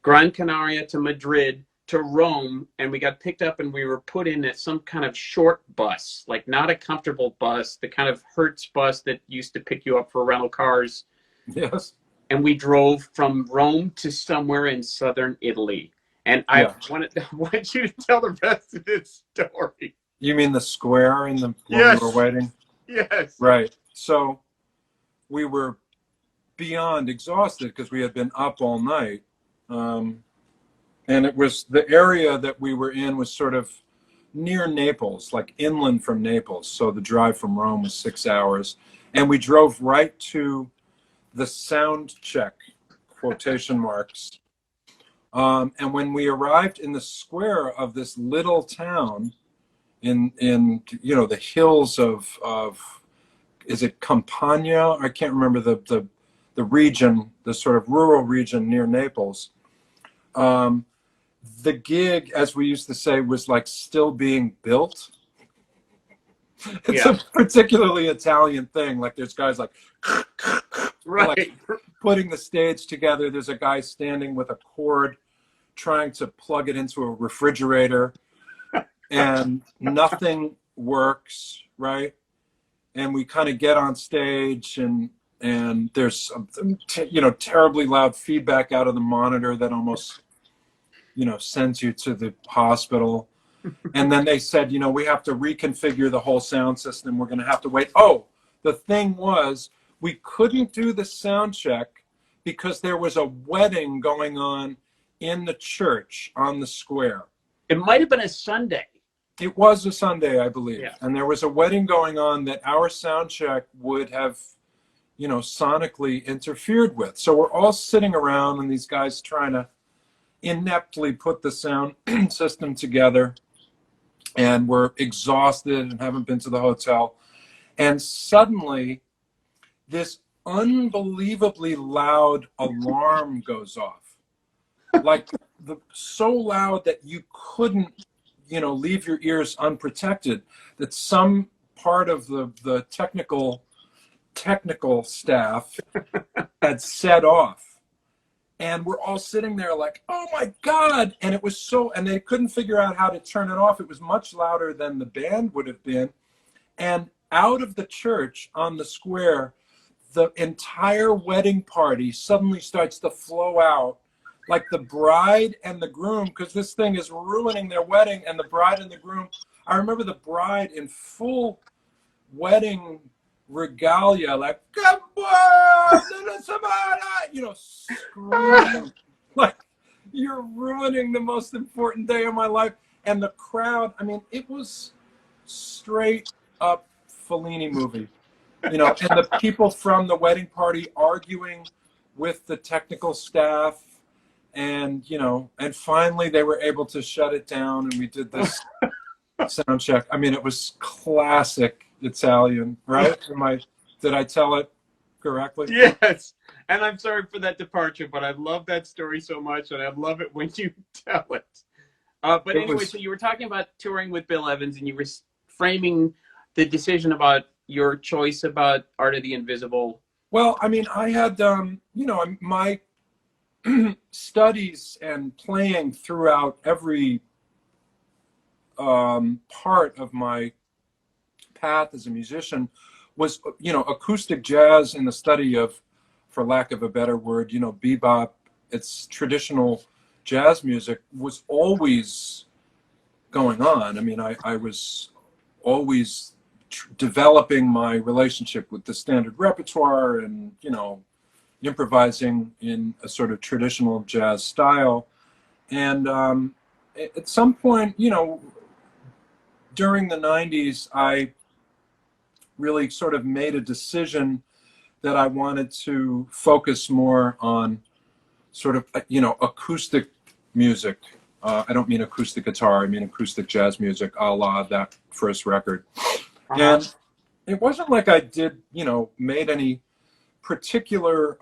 Gran Canaria to Madrid to Rome, and we got picked up, and we were put in at some kind of short bus, like not a comfortable bus, the kind of Hertz bus that used to pick you up for rental cars. Yes. And we drove from Rome to somewhere in southern Italy. And I want you to tell the rest of this story. You mean the square when Yes. we were waiting? Yes. Right. So we were beyond exhausted because we had been up all night. And it was the area that we were in was sort of near Naples, like inland from Naples. So the drive from Rome was 6 hours. And we drove right to the sound check, quotation marks. And when we arrived in the square of this little town in the hills of is it Campania? I can't remember the region, the sort of rural region near Naples. The gig, as we used to say, was like still being built. It's a particularly Italian thing. Like there's guys like putting the stage together. There's a guy standing with a cord trying to plug it into a refrigerator, and nothing works, right? And we kind of get on stage, and there's terribly loud feedback out of the monitor that almost sends you to the hospital. And then they said, we have to reconfigure the whole sound system. We're going to have to wait. Oh, the thing was, we couldn't do the sound check because there was a wedding going on in the church on the square. It might have been a Sunday. It was a Sunday, I believe. Yeah. And there was a wedding going on that our sound check would have, sonically interfered with. So we're all sitting around, and these guys trying to ineptly put the sound system together. And we're exhausted and haven't been to the hotel. And suddenly, this unbelievably loud alarm goes off. Like so loud that you couldn't leave your ears unprotected, that some part of the technical staff had set off, and we're all sitting there like, oh my God. And it was and they couldn't figure out how to turn it off. It was much louder than the band would have been. And out of the church on the square, the entire wedding party suddenly starts to flow out, like the bride and the groom, because this thing is ruining their wedding. And the bride and the groom, I remember the bride in full wedding regalia, like, come on, screaming like, you're ruining the most important day of my life. And the crowd, I mean, it was straight up Fellini movie, and the people from the wedding party arguing with the technical staff, and and finally they were able to shut it down, and we did this sound check. I mean, it was classic Italian, right? Did I tell it correctly? Yes. And I'm sorry for that departure, but I love that story so much, and I love it when you tell it. But anyway, so you were talking about touring with Bill Evans, and you were framing the decision about your choice about Art of the Invisible. Well, I mean, I had, my studies and playing throughout every part of my path as a musician was, acoustic jazz and the study of, for lack of a better word, bebop. It's traditional jazz music was always going on. I mean, I was always developing my relationship with the standard repertoire and, improvising in a sort of traditional jazz style. And at some point, during the 90s, I really sort of made a decision that I wanted to focus more on sort of, acoustic music. I don't mean acoustic guitar, I mean acoustic jazz music, a la that first record. And it wasn't like I did, made any particular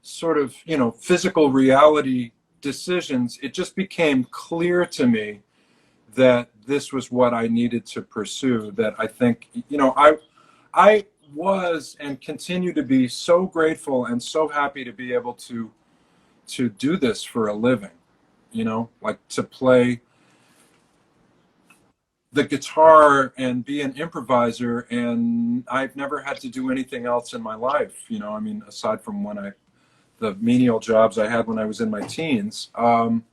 sort of, physical reality decisions. It just became clear to me that this was what I needed to pursue, that I think, I was and continue to be so grateful and so happy to be able to do this for a living, like to play the guitar and be an improviser. And I've never had to do anything else in my life, I mean, aside from the menial jobs I had when I was in my teens. So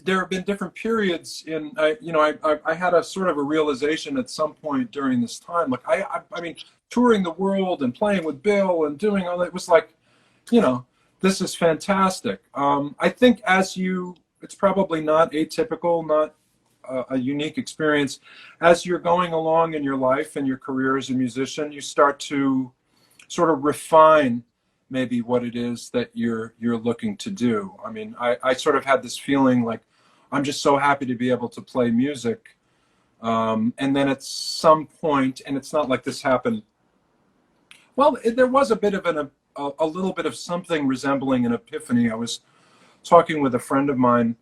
there have been different periods I had a sort of a realization at some point during this time, like I mean, touring the world and playing with Bill and doing all that, it was like, this is fantastic. I think it's probably not atypical, not a unique experience. As you're going along in your life and your career as a musician, you start to sort of refine maybe what it is that you're looking to do. I mean, I sort of had this feeling like, I'm just so happy to be able to play music. And then at some point, and it's not like this happened, well, there was a bit of a little bit of something resembling an epiphany. I was talking with a friend of mine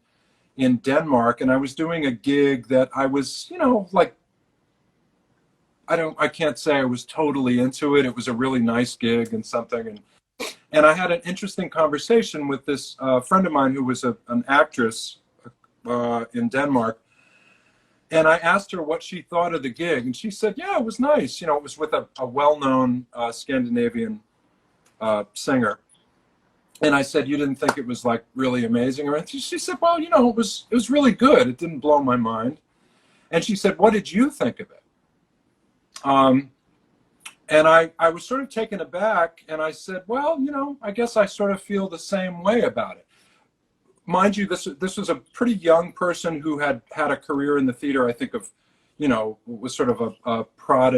in Denmark, and I was doing a gig that I was, like, I can't say I was totally into it. It was a really nice gig and something. And I had an interesting conversation with this friend of mine who was an actress in Denmark. And I asked her what she thought of the gig. And she said, yeah, it was nice. It was with a well-known Scandinavian singer. And I said, you didn't think it was like really amazing or anything? She said, well, it was really good. It didn't blow my mind. And she said, what did you think of it? And I was sort of taken aback, and I said, well, I guess I sort of feel the same way about it. Mind you, this was a pretty young person who had a career in the theater, I think of, was sort of a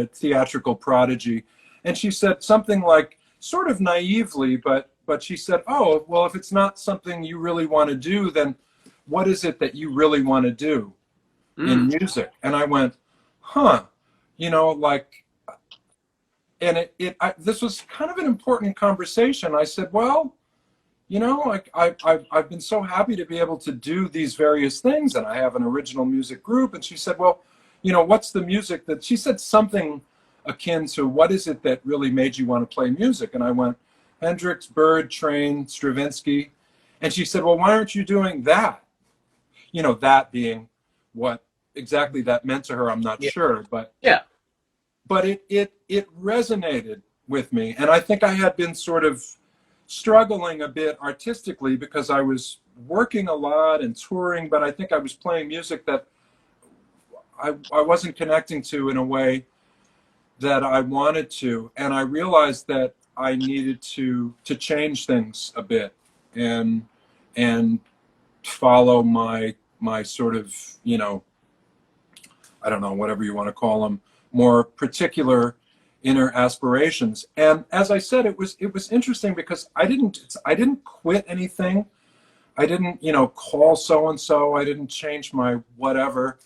theatrical prodigy. And she said something like, sort of naively, but she said, oh, well, if it's not something you really want to do, then what is it that you really want to do in music? And I went, huh, and this was kind of an important conversation. I said, well, you know, like I've been so happy to be able to do these various things, and I have an original music group. And she said, well, you know, what's the music that, she said something akin to, what is it that really made you want to play music? And I went, Hendrix, Bird, Train, Stravinsky. And she said, well, why aren't you doing that? You know, that being what exactly that meant to her, I'm not sure, but yeah, but it resonated with me. And I think I had been sort of struggling a bit artistically because I was working a lot and touring, but I think I was playing music that I wasn't connecting to in a way that I wanted to. And I realized that I needed to change things a bit and follow my sort of, you know, I don't know, whatever you want to call them, more particular inner aspirations. And as I said, it was interesting because I didn't quit anything. I didn't, you know, call so and so. I didn't change my whatever.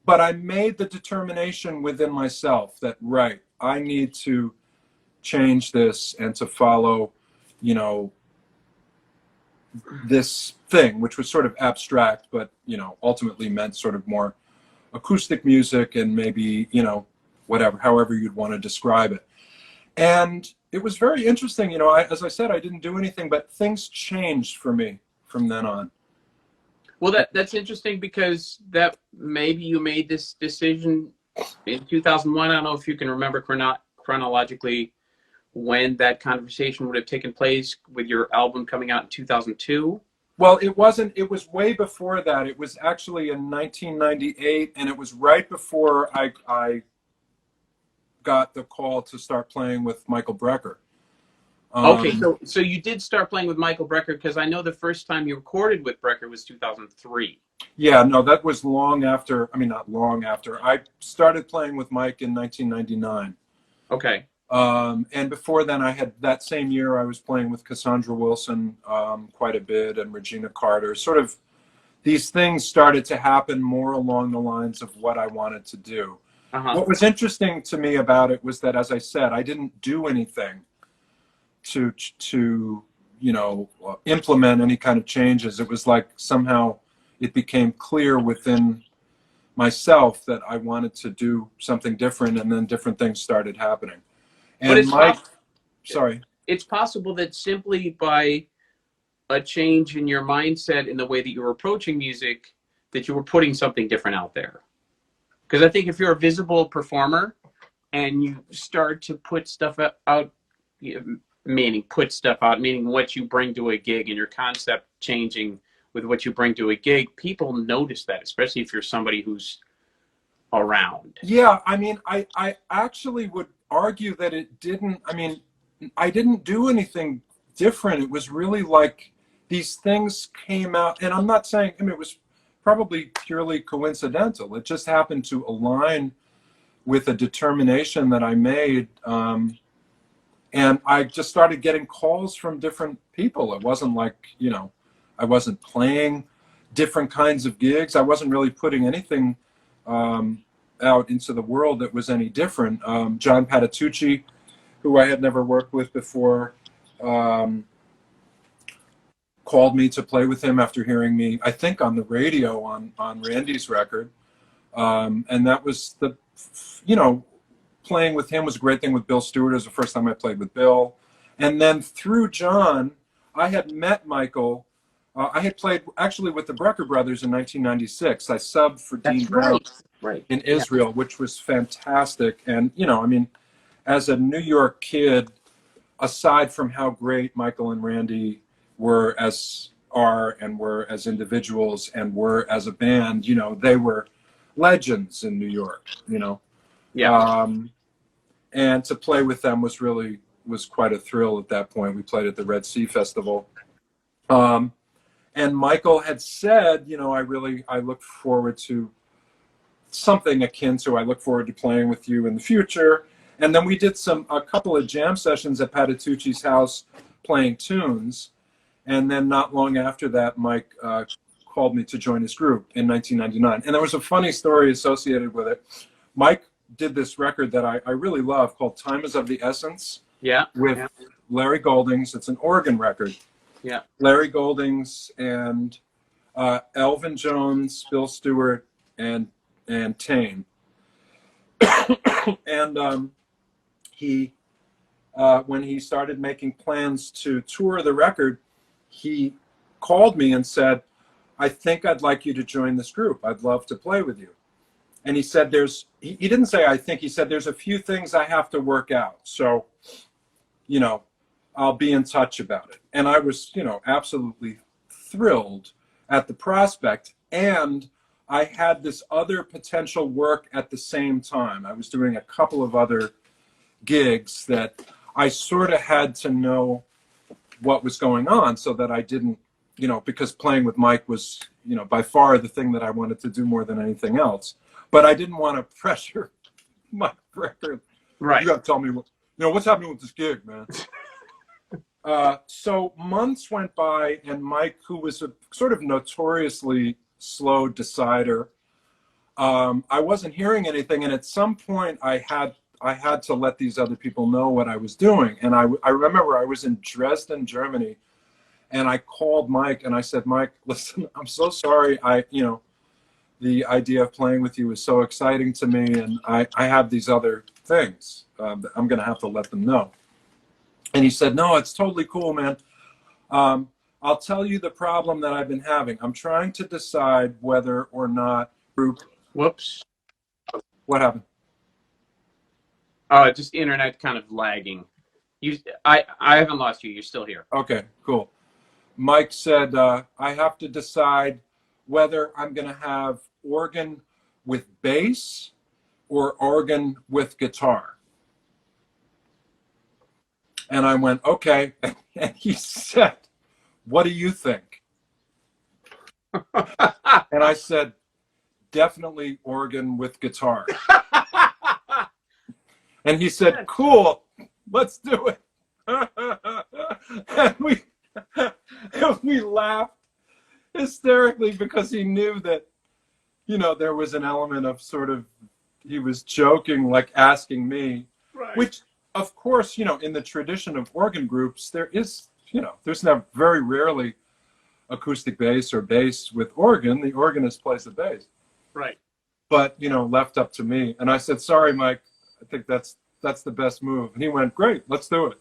But I made the determination within myself that, right, I need to change this and to follow, you know, this thing, which was sort of abstract, but, you know, ultimately meant sort of more acoustic music and maybe, you know, whatever, however you'd want to describe it. And it was very interesting, you know, as I said, I didn't do anything, but things changed for me from then on. Well, that's interesting because that maybe you made this decision in 2001. I don't know if you can remember chronologically when that conversation would have taken place with your album coming out in 2002. Well, it wasn't. It was way before that. It was actually in 1998, and it was right before I got the call to start playing with Michael Brecker. Okay, so you did start playing with Michael Brecker, because I know the first time you recorded with Brecker was 2003. Yeah, no, that was long after. I mean, not long after. I started playing with Mike in 1999. Okay. And before then, I had that same year, I was playing with Cassandra Wilson quite a bit, and Regina Carter. Sort of these things started to happen more along the lines of what I wanted to do. What was interesting to me about it was that, as I said, I didn't do anything to you know, implement any kind of changes. It was like somehow it became clear within myself that I wanted to do something different, and then different things started happening. And Mike, sorry. It's possible that simply by a change in your mindset in the way that you were approaching music, that you were putting something different out there. Because I think if you're a visible performer and you start to put stuff out, meaning what you bring to a gig and your concept changing with what you bring to a gig, people notice that, especially if you're somebody who's around. Yeah, I mean, I actually would argue that it didn't. I mean, I didn't do anything different. It was really like these things came out, and I'm not saying, I mean, it was probably purely coincidental. It just happened to align with a determination that I made. And I just started getting calls from different people. It wasn't like, you know, I wasn't playing different kinds of gigs. I wasn't really putting anything out into the world that was any different. John Patitucci, who I had never worked with before, called me to play with him after hearing me, I think, on the radio on Randy's record. And that was the, you know, playing with him was a great thing with Bill Stewart. It was the first time I played with Bill. And then through John, I had met Michael. I had played actually with the Brecker brothers in 1996. I subbed for Dean Brown in Israel, which was fantastic. And, you know, I mean, as a New York kid, aside from how great Michael and Randy were as individuals and were as a band, you know, they were legends in New York, you know. Yeah. And to play with them was quite a thrill at that point. We played at the Red Sea Festival. And Michael had said, you know, I look forward to something akin to, I look forward to playing with you in the future. And then we did a couple of jam sessions at Patitucci's house playing tunes. And then not long after that, Mike called me to join his group in 1999. And there was a funny story associated with it. Mike did this record that I really love called Time Is of the Essence. With Larry Goldings. It's an organ record. Yeah. Larry Goldings and Elvin Jones, Bill Stewart, and Tane. And he, when he started making plans to tour the record, he called me and said, I think I'd like you to join this group. I'd love to play with you. And he said, he didn't say, I think, he said, there's a few things I have to work out. So, you know, I'll be in touch about it. And I was, you know, absolutely thrilled at the prospect. And I had this other potential work at the same time. I was doing a couple of other gigs that I sort of had to know what was going on so that I didn't, you know, because playing with Mike was, you know, by far the thing that I wanted to do more than anything else. But I didn't want to pressure Mike Brecker. Right. You got to tell me, what, you know, what's happening with this gig, man. So months went by, and Mike, who was a sort of notoriously slow decider, I wasn't hearing anything. And at some point, I had to let these other people know what I was doing. And I remember I was in Dresden, Germany, and I called Mike and I said, Mike, listen, I'm so sorry. You know, the idea of playing with you is so exciting to me, and I have these other things that I'm going to have to let them know. And he said, no, it's totally cool, man. I'll tell you the problem that I've been having. I'm trying to decide whether or not group. Whoops. What happened? Just internet kind of lagging. I haven't lost you. You're still here. Okay, cool. Mike said, I have to decide whether I'm going to have organ with bass or organ with guitar. And I went, okay. And he said, what do you think? And I said, definitely organ with guitar. And he said, cool, let's do it. And we laughed hysterically because he knew that, you know, there was an element of sort of, he was joking, like asking me, Right. Which, of course, you know, in the tradition of organ groups, there is, you know, there's now very rarely acoustic bass or bass with organ. The organist plays the bass. Right. But, you know, left up to me. And I said, sorry, Mike, I think that's the best move. And he went, great, let's do it.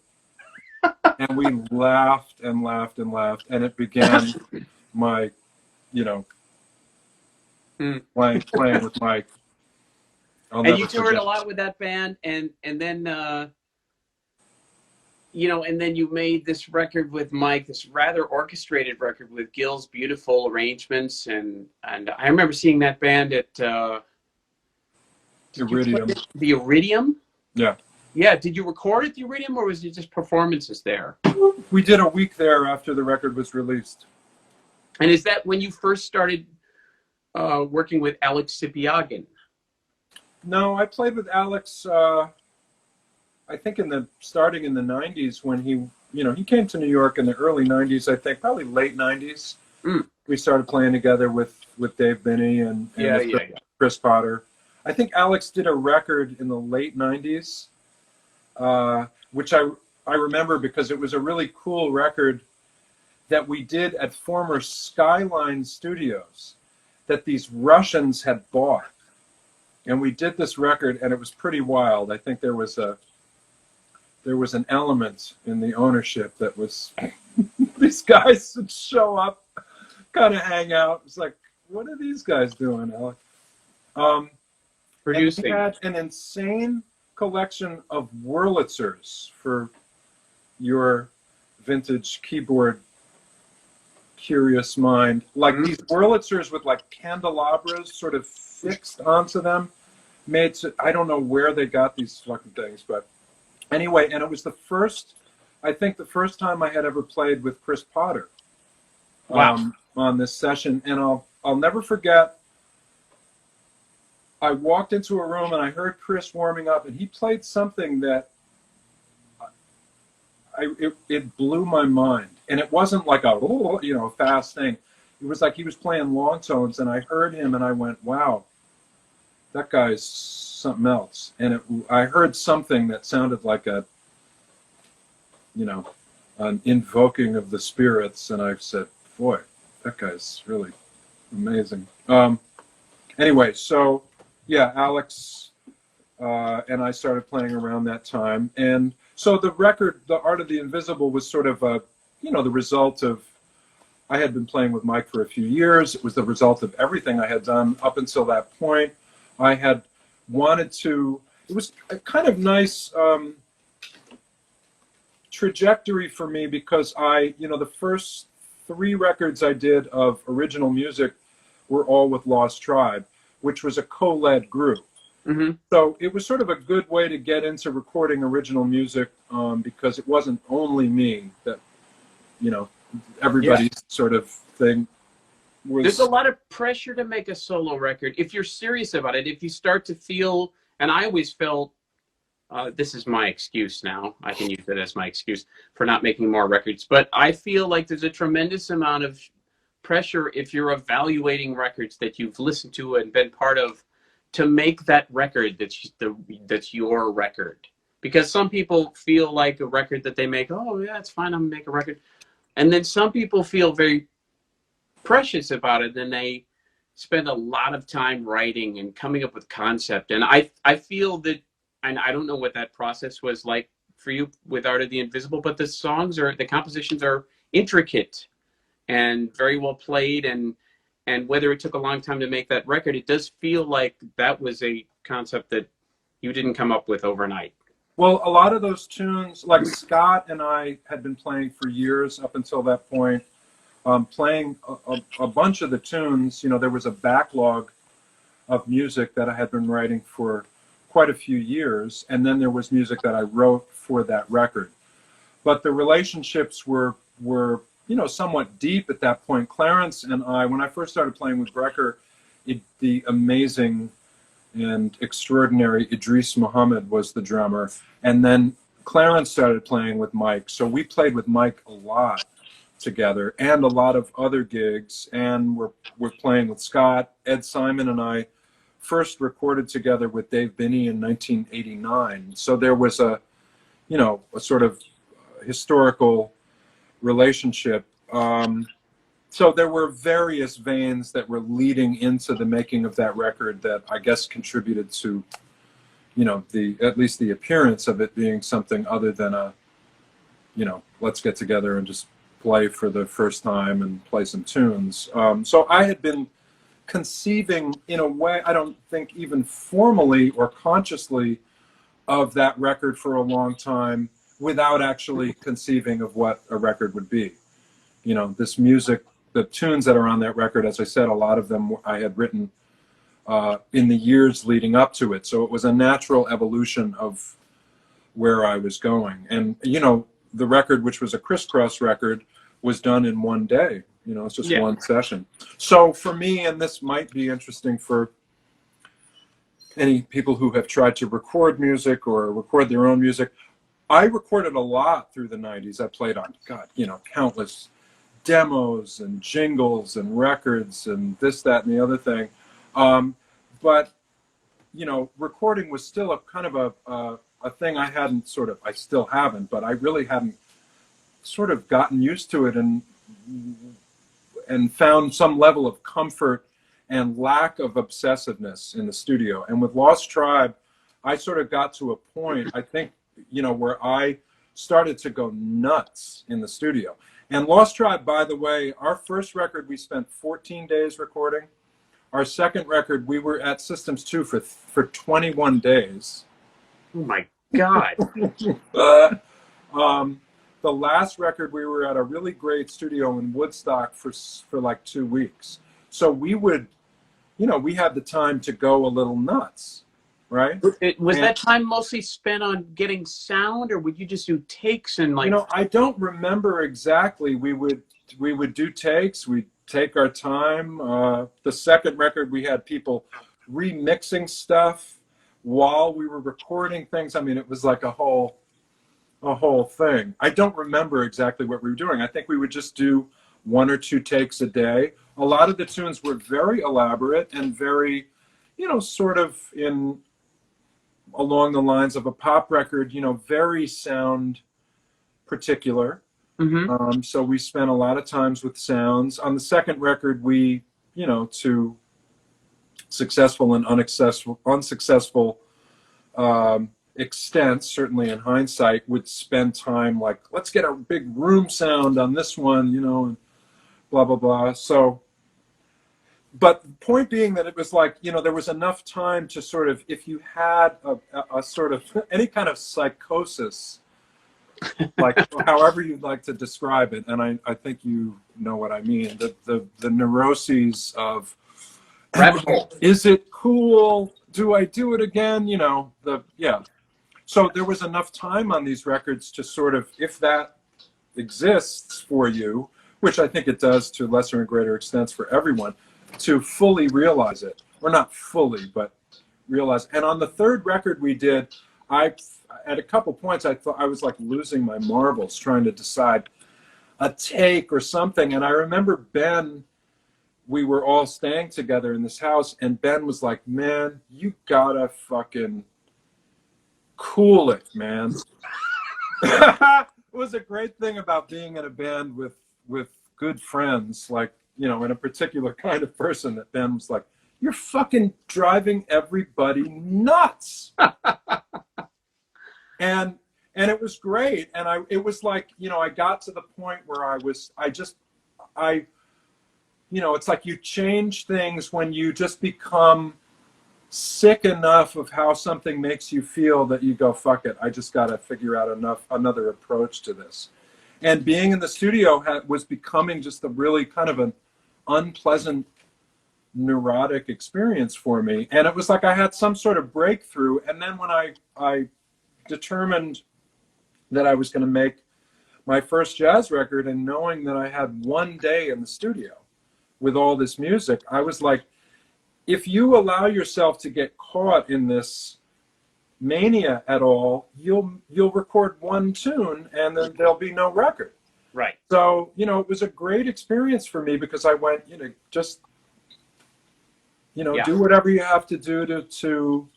And we laughed and laughed and laughed. And it began my, you know, playing with Mike. And you toured a lot with that band, and then you know, and then you made this record with Mike, this rather orchestrated record with Gil's beautiful arrangements, and I remember seeing that band at Iridium. The Iridium. Yeah. Yeah. Did you record at the Iridium, or was it just performances there? We did a week there after the record was released. And is that when you first started working with Alex Sipiagin? No, I played with Alex. I think starting in the 90s when he came to New York in the early 90s. I think probably late 90s. We started playing together with Dave Binney and Chris Potter. I think Alex did a record in the late 90s, which I remember because it was a really cool record that we did at former Skyline Studios that these Russians had bought. And we did this record, and it was pretty wild. I think there was an element in the ownership that was these guys would show up, kind of hang out. It's like, what are these guys doing, Alex? Producing. And we had an insane collection of Wurlitzers for your vintage keyboard curious mind. Like these Wurlitzers with like candelabras sort of fixed onto them. I don't know where they got these fucking things, but anyway, and it was the first time I had ever played with Chris Potter. Wow. On this session, and I'll never forget. I walked into a room and I heard Chris warming up, and he played something that it blew my mind. And it wasn't like a fast thing. It was like he was playing long tones, and I heard him and I went, wow, that guy's something else. And I heard something that sounded like a an invoking of the spirits, and I said, boy, that guy's really amazing. Anyway, so yeah, Alex and I started playing around that time, and so the record, The Art of the Invisible, was sort of a, the result of, I had been playing with Mike for a few years. It was the result of everything I had done up until that point. I had wanted to, it was a kind of nice trajectory for me, because the first 3 records I did of original music were all with Lost Tribe, which was a co-led group. Mm-hmm. So it was sort of a good way to get into recording original music, because it wasn't only me that, everybody's sort of thing was. There's a lot of pressure to make a solo record. If you're serious about it, if you start to feel, and I always felt, this is my excuse now, I can use it as my excuse for not making more records, but I feel like there's a tremendous amount of pressure if you're evaluating records that you've listened to and been part of, to make that record that's your record. Because some people feel like a record that they make, oh yeah, it's fine, I'm gonna make a record. And then some people feel very precious about it, and they spend a lot of time writing and coming up with concept. And I feel that, and I don't know what that process was like for you with Art of the Invisible, but the compositions are intricate and very well played, and whether it took a long time to make that record, it does feel like that was a concept that you didn't come up with overnight. Well, a lot of those tunes, like Scott and I had been playing for years up until that point, playing a bunch of the tunes. There was a backlog of music that I had been writing for quite a few years, and then there was music that I wrote for that record. But the relationships were somewhat deep at that point. Clarence and I, when I first started playing with Brecker, the amazing and extraordinary Idris Muhammad was the drummer, and then Clarence started playing with Mike. So we played with Mike a lot together, and a lot of other gigs, and we're playing with Scott. Ed Simon and I first recorded together with Dave Binney in 1989. So there was a sort of historical relationship. So there were various veins that were leading into the making of that record that I guess contributed to, at least the appearance of it being something other than a, let's get together and just play for the first time and play some tunes. So I had been conceiving, in a way, I don't think even formally or consciously, of that record for a long time, without actually conceiving of what a record would be. This music, the tunes that are on that record, as I said, a lot of them I had written in the years leading up to it. So it was a natural evolution of where I was going. And, the record, which was a crisscross record, was done in one day. It's just one session. So for me, and this might be interesting for any people who have tried to record music or record their own music, I recorded a lot through the 90s. I played on, countless demos and jingles and records and this, that, and the other thing. But, recording was still a kind of a thing I still haven't, but I really hadn't sort of gotten used to it and found some level of comfort and lack of obsessiveness in the studio. And with Lost Tribe, I sort of got to a point, I think, where I started to go nuts in the studio. And Lost Tribe, by the way, our first record, we spent 14 days recording. Our second record, we were at Systems 2 for 21 days. Oh my God. The last record, we were at a really great studio in Woodstock for like 2 weeks. So we would, we had the time to go a little nuts, right? Was that time mostly spent on getting sound, or would you just do takes and like? I don't remember exactly. We would do takes. We'd take our time. The second record, we had people remixing stuff while we were recording things. I mean, it was like a whole thing. I don't remember exactly what we were doing. I think we would just do 1 or 2 takes a day. A lot of the tunes were very elaborate and very, sort of along the lines of a pop record, very sound particular. Mm-hmm. So we spent a lot of times with sounds. On the second record, we, to successful and unsuccessful extents, certainly in hindsight, would spend time like, let's get a big room sound on this one, and blah, blah, blah. So, but the point being that it was like, there was enough time to sort of, if you had a sort of any kind of psychosis, like however you'd like to describe it, and I think you know what I mean, the neuroses of, Rabbit hole. is it cool? Do I do it again? So there was enough time on these records to sort of, if that exists for you, which I think it does to lesser and greater extents for everyone, to fully realize it, or not fully, but realize. And on the third record we did, at a couple points I thought I was like losing my marbles trying to decide a take or something. And I remember Ben, we were all staying together in this house, and Ben was like, man, you gotta fucking cool it, man. It was a great thing about being in a band with good friends, like, and a particular kind of person, that Ben was like, you're fucking driving everybody nuts. and it was great. And it was like, I got to the point where it's like you change things when you just become sick enough of how something makes you feel that you go, fuck it, I just got to figure out another approach to this. And being in the studio was becoming just a really kind of an unpleasant, neurotic experience for me. And it was like I had some sort of breakthrough. And then when I determined that I was going to make my first jazz record, and knowing that I had one day in the studio with all this music, I was like, if you allow yourself to get caught in this mania at all, you'll record one tune and then there'll be no record. Right. So, it was a great experience for me, because I went, just, do whatever you have to do to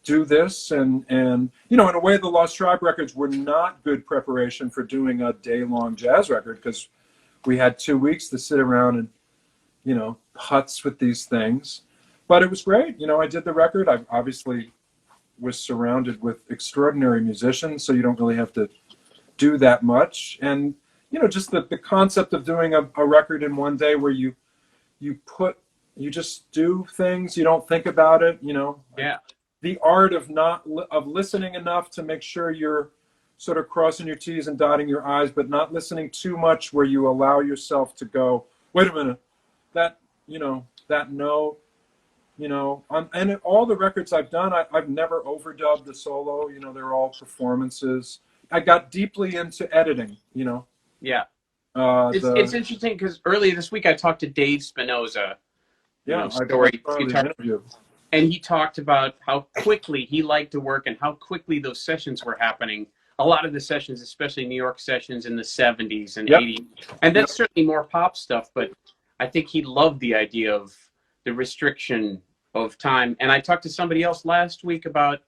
do this. And, in a way, the Lost Tribe records were not good preparation for doing a day-long jazz record, because we had 2 weeks to sit around and, putz with these things. But it was great. I did the record. I obviously was surrounded with extraordinary musicians, so you don't really have to do that much. And, just the concept of doing a record in one day where you just do things, you don't think about it, Yeah. The art of listening enough to make sure you're sort of crossing your T's and dotting your I's, but not listening too much where you allow yourself to go, wait a minute, that note, and in all the records I've done, I've never overdubbed the solo, they're all performances. I got deeply into editing, Yeah. It's interesting, because earlier this week I talked to Dave Spinoza, story guitar, and he talked about how quickly he liked to work and how quickly those sessions were happening. A lot of the sessions, especially New York sessions in the 70s and 80s, and that's certainly more pop stuff, but I think he loved the idea of the restriction of time. And I talked to somebody else last week about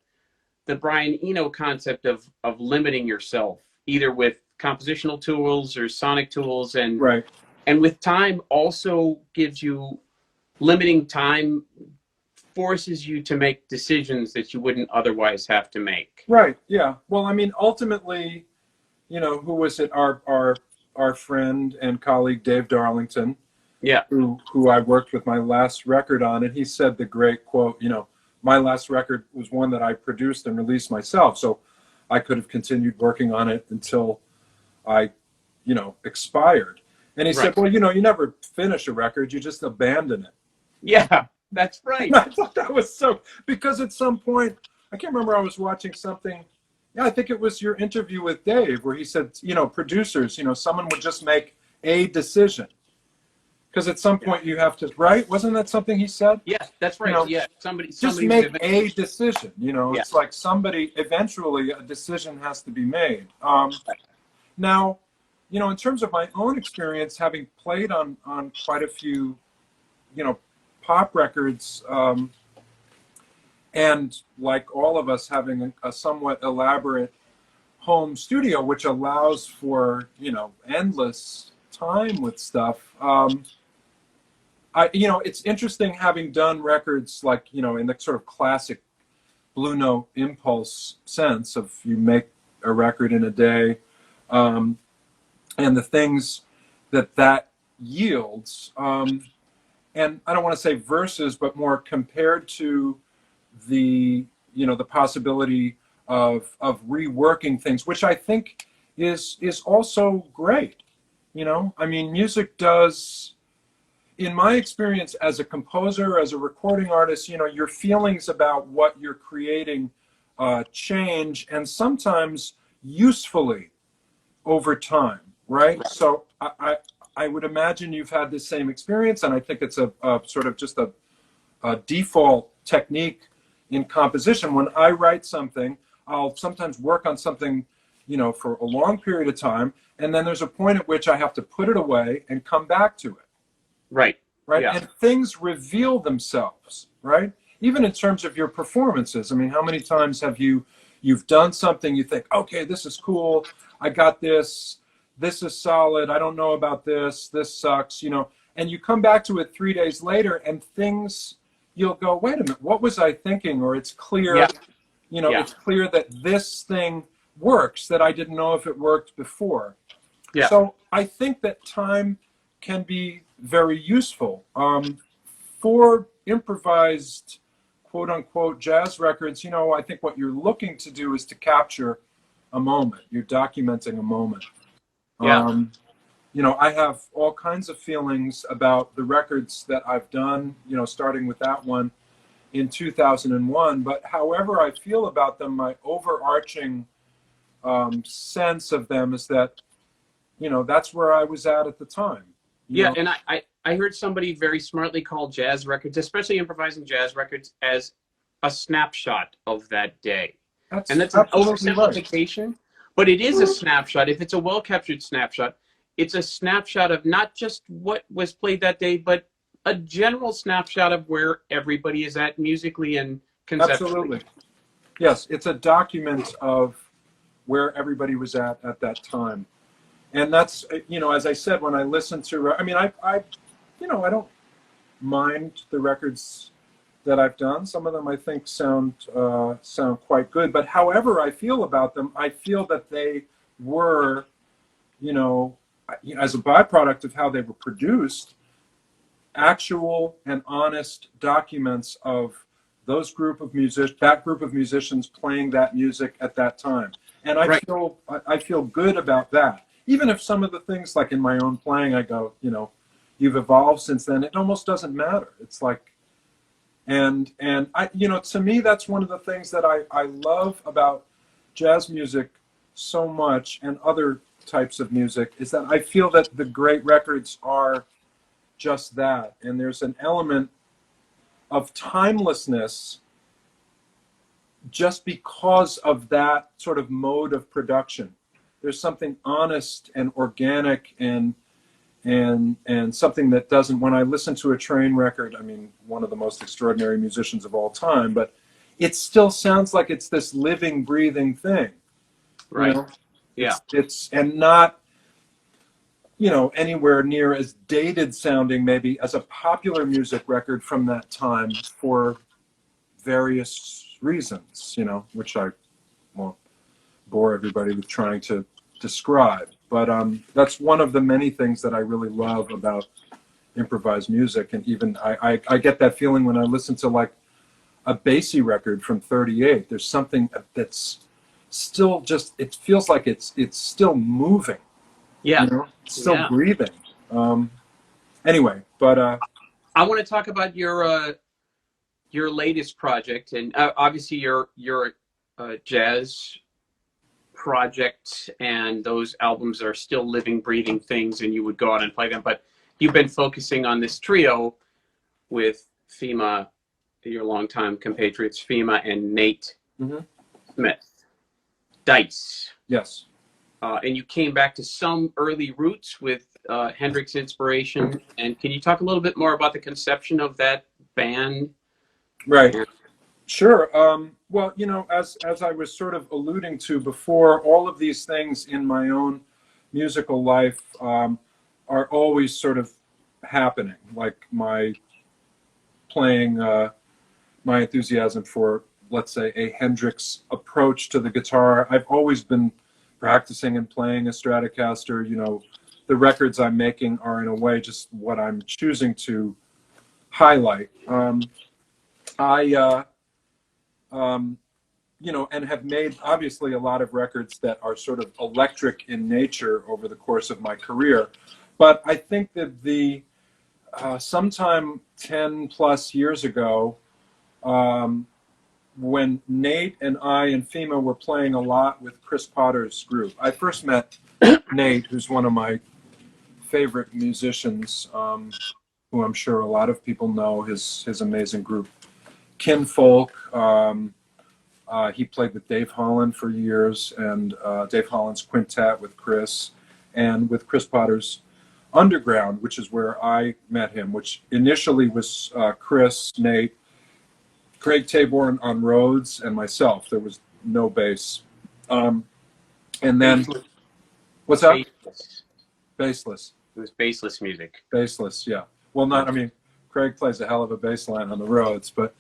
the Brian Eno concept of limiting yourself, either with compositional tools or sonic tools, and right. And with time also gives you, limiting time forces you to make decisions that you wouldn't otherwise have to make. Right. Yeah. Well, I mean, ultimately, who was it? Our friend and colleague Dave Darlington. Yeah. Who I worked with my last record on, and he said the great quote, my last record was one that I produced and released myself, so I could have continued working on it until I, expired. And he said, well, you never finish a record, you just abandon it. Yeah, that's right. I thought that was so, because at some point, I can't remember, I was watching something, I think it was your interview with Dave, where he said, producers, someone would just make a decision. Because at some point you have to, right? Wasn't that something he said? Yeah, that's right. Somebody just make a decision. It's like eventually a decision has to be made. Now, in terms of my own experience, having played on quite a few, pop records, and like all of us having a somewhat elaborate home studio, which allows for, you know, endless time with stuff. You know, it's interesting having done records like, you know, in the sort of classic Blue Note impulse sense of you make a record in a day, and the things that yields. And I don't want to say versus, but more compared to the, you know, the possibility of reworking things, which I think is also great. You know, I mean, music does, in my experience as a composer, as a recording artist, you know, your feelings about what you're creating change, and sometimes usefully over time, right? So I would imagine you've had the same experience, and I think it's a sort of just a default technique in composition. When I write something, I'll sometimes work on something, you know, for a long period of time, and then there's a point at which I have to put it away and come back to it. Right. Right. Yeah. And things reveal themselves, right? Even in terms of your performances. I mean, how many times have you've done something, you think, okay, this is cool, I got this is solid, I don't know about this sucks, you know, and you come back to it 3 days later and things, you'll go, wait a minute, what was I thinking? Or it's clear, Yeah. you know, Yeah. it's clear that this thing works that I didn't know if it worked before. Yeah. So I think that time can be very useful. For improvised, quote unquote, jazz records, you know, I think what you're looking to do is to capture a moment. You're documenting a moment. Yeah. You know, I have all kinds of feelings about the records that I've done, you know, starting with that one in 2001. But however I feel about them, my overarching sense of them is that, you know, that's where I was at the time. Yeah, know? and I heard somebody very smartly call jazz records, especially improvising jazz records, as a snapshot of that day. And that's an oversimplification, right. But it is a snapshot. If it's a well-captured snapshot, it's a snapshot of not just what was played that day, but a general snapshot of where everybody is at musically and conceptually. Absolutely. Yes, it's a document of where everybody was at that time. And that's, you know, as I said, when I listen to, I mean, I you know, I don't mind the records that I've done. Some of them I think sound quite good. But however I feel about them, I feel that they were, you know, as a byproduct of how they were produced, actual and honest documents of that group of musicians playing that music at that time. And I feel good about that. Even if some of the things, like in my own playing, I go, you know, you've evolved since then, it almost doesn't matter. It's like, and I, you know, to me, that's one of the things that I love about jazz music so much, and other types of music, is that I feel that the great records are just that. And there's an element of timelessness just because of that sort of mode of production. There's something honest and organic and something that doesn't, when I listen to a Train record, I mean, one of the most extraordinary musicians of all time, but it still sounds like it's this living, breathing thing. Right. You know? Yeah. It's and not, you know, anywhere near as dated sounding maybe as a popular music record from that time for various reasons, you know, which I won't bore everybody with trying to describe. But that's one of the many things that I really love about improvised music. And even I get that feeling when I listen to like a Basie record from '38. There's something that's still just, it feels like it's still moving. Yeah. You know? It's still breathing. Anyway, but I want to talk about your latest project, and obviously your jazz project, and those albums are still living, breathing things, and you would go out and play them. But you've been focusing on this trio with FEMA, your longtime compatriots, FEMA and Nate Smith, Dice. Yes. And you came back to some early roots with Hendrix inspiration. And can you talk a little bit more about the conception of that band? Right. Sure. Well, as I was sort of alluding to before, all of these things in my own musical life are always sort of happening. Like my playing, my enthusiasm for, let's say, a Hendrix approach to the guitar. I've always been practicing and playing a Stratocaster. The records I'm making are in a way just what I'm choosing to highlight. I and have made obviously a lot of records that are sort of electric in nature over the course of my career. But I think that sometime 10 plus years ago, when Nate and I and FEMA were playing a lot with Chris Potter's group, I first met Nate, who's one of my favorite musicians, who I'm sure a lot of people know, his amazing group, Kinfolk. He played with Dave Holland for years, and Dave Holland's quintet with Chris, and with Chris Potter's Underground, which is where I met him, which initially was Chris, Nate, Craig Taborn on Rhodes, and myself. There was no bass. And then, what's that? Bassless. Bassless. It was bassless music. Bassless, yeah. Well, Craig plays a hell of a bass line on the Rhodes, but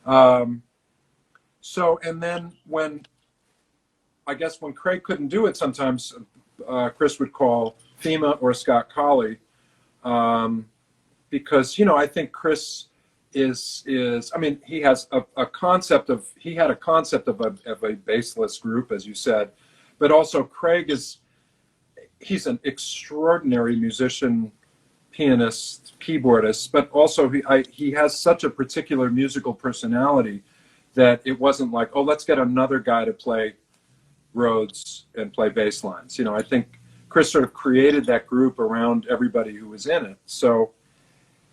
and then when Craig couldn't do it, sometimes Chris would call FEMA or Scott Colley, because I think Chris is he has a concept of a bassless group, as you said, but also Craig he's an extraordinary musician, pianist, keyboardist, but also he has such a particular musical personality that it wasn't like, oh, let's get another guy to play Rhodes and play bass lines. I think Chris sort of created that group around everybody who was in it. So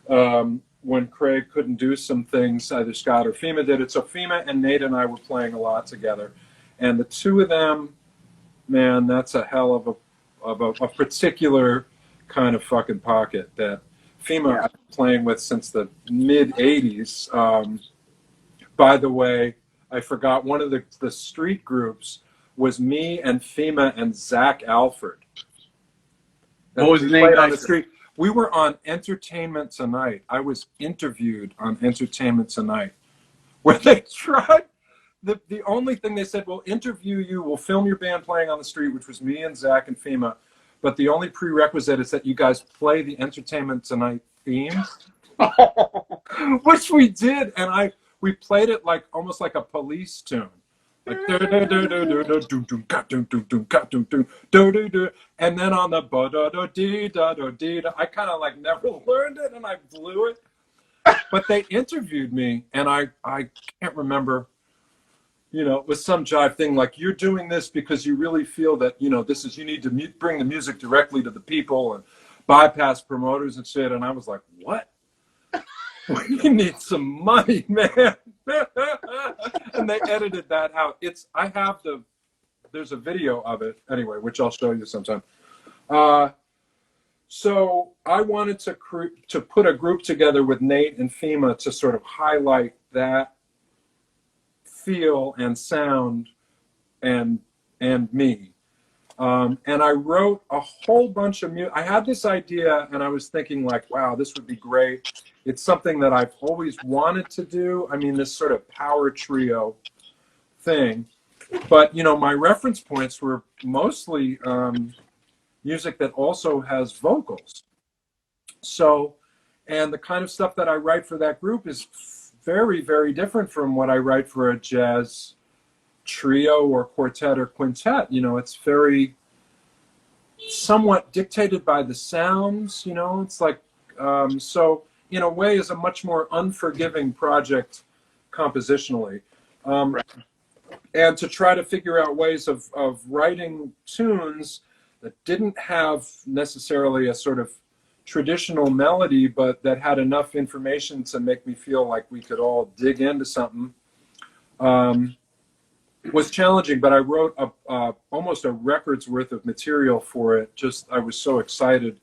when Craig couldn't do some things, either Scott or FEMA did it. So FEMA and Nate and I were playing a lot together. And the two of them, man, that's a hell of a particular kind of fucking pocket that FEMA I've been playing with since the mid-'80s. By the way, I forgot, one of the street groups was me and FEMA and Zach Alford. What was the name on the street? We were on Entertainment Tonight. I was interviewed on Entertainment Tonight, where they tried. The only thing they said, we'll interview you, we'll film your band playing on the street, which was me and Zach and FEMA. But the only prerequisite is that you guys play the Entertainment Tonight theme, which we did, and we played it almost like a Police tune, like and then on the I kind of never learned it and I blew it. But they interviewed me, and I can't remember. It was some jive thing like, you're doing this because you really feel that you need to bring the music directly to the people and bypass promoters and shit. And I was like, what? We need some money, man. And they edited that out. There's a video of it anyway, which I'll show you sometime. So I wanted to put a group together with Nate and FEMA to sort of highlight that feel and sound and me. And I wrote a whole bunch of music. I had this idea, and I was thinking wow, this would be great. It's something that I've always wanted to do. This sort of power trio thing. But, my reference points were mostly music that also has vocals. So, and the kind of stuff that I write for that group is very, very different from what I write for a jazz trio or quartet or quintet. It's very somewhat dictated by the sounds. It's like so in a way is a much more unforgiving project compositionally. Right. And to try to figure out ways of writing tunes that didn't have necessarily a sort of traditional melody, but that had enough information to make me feel like we could all dig into something, was challenging. But I wrote almost a record's worth of material for it. I was so excited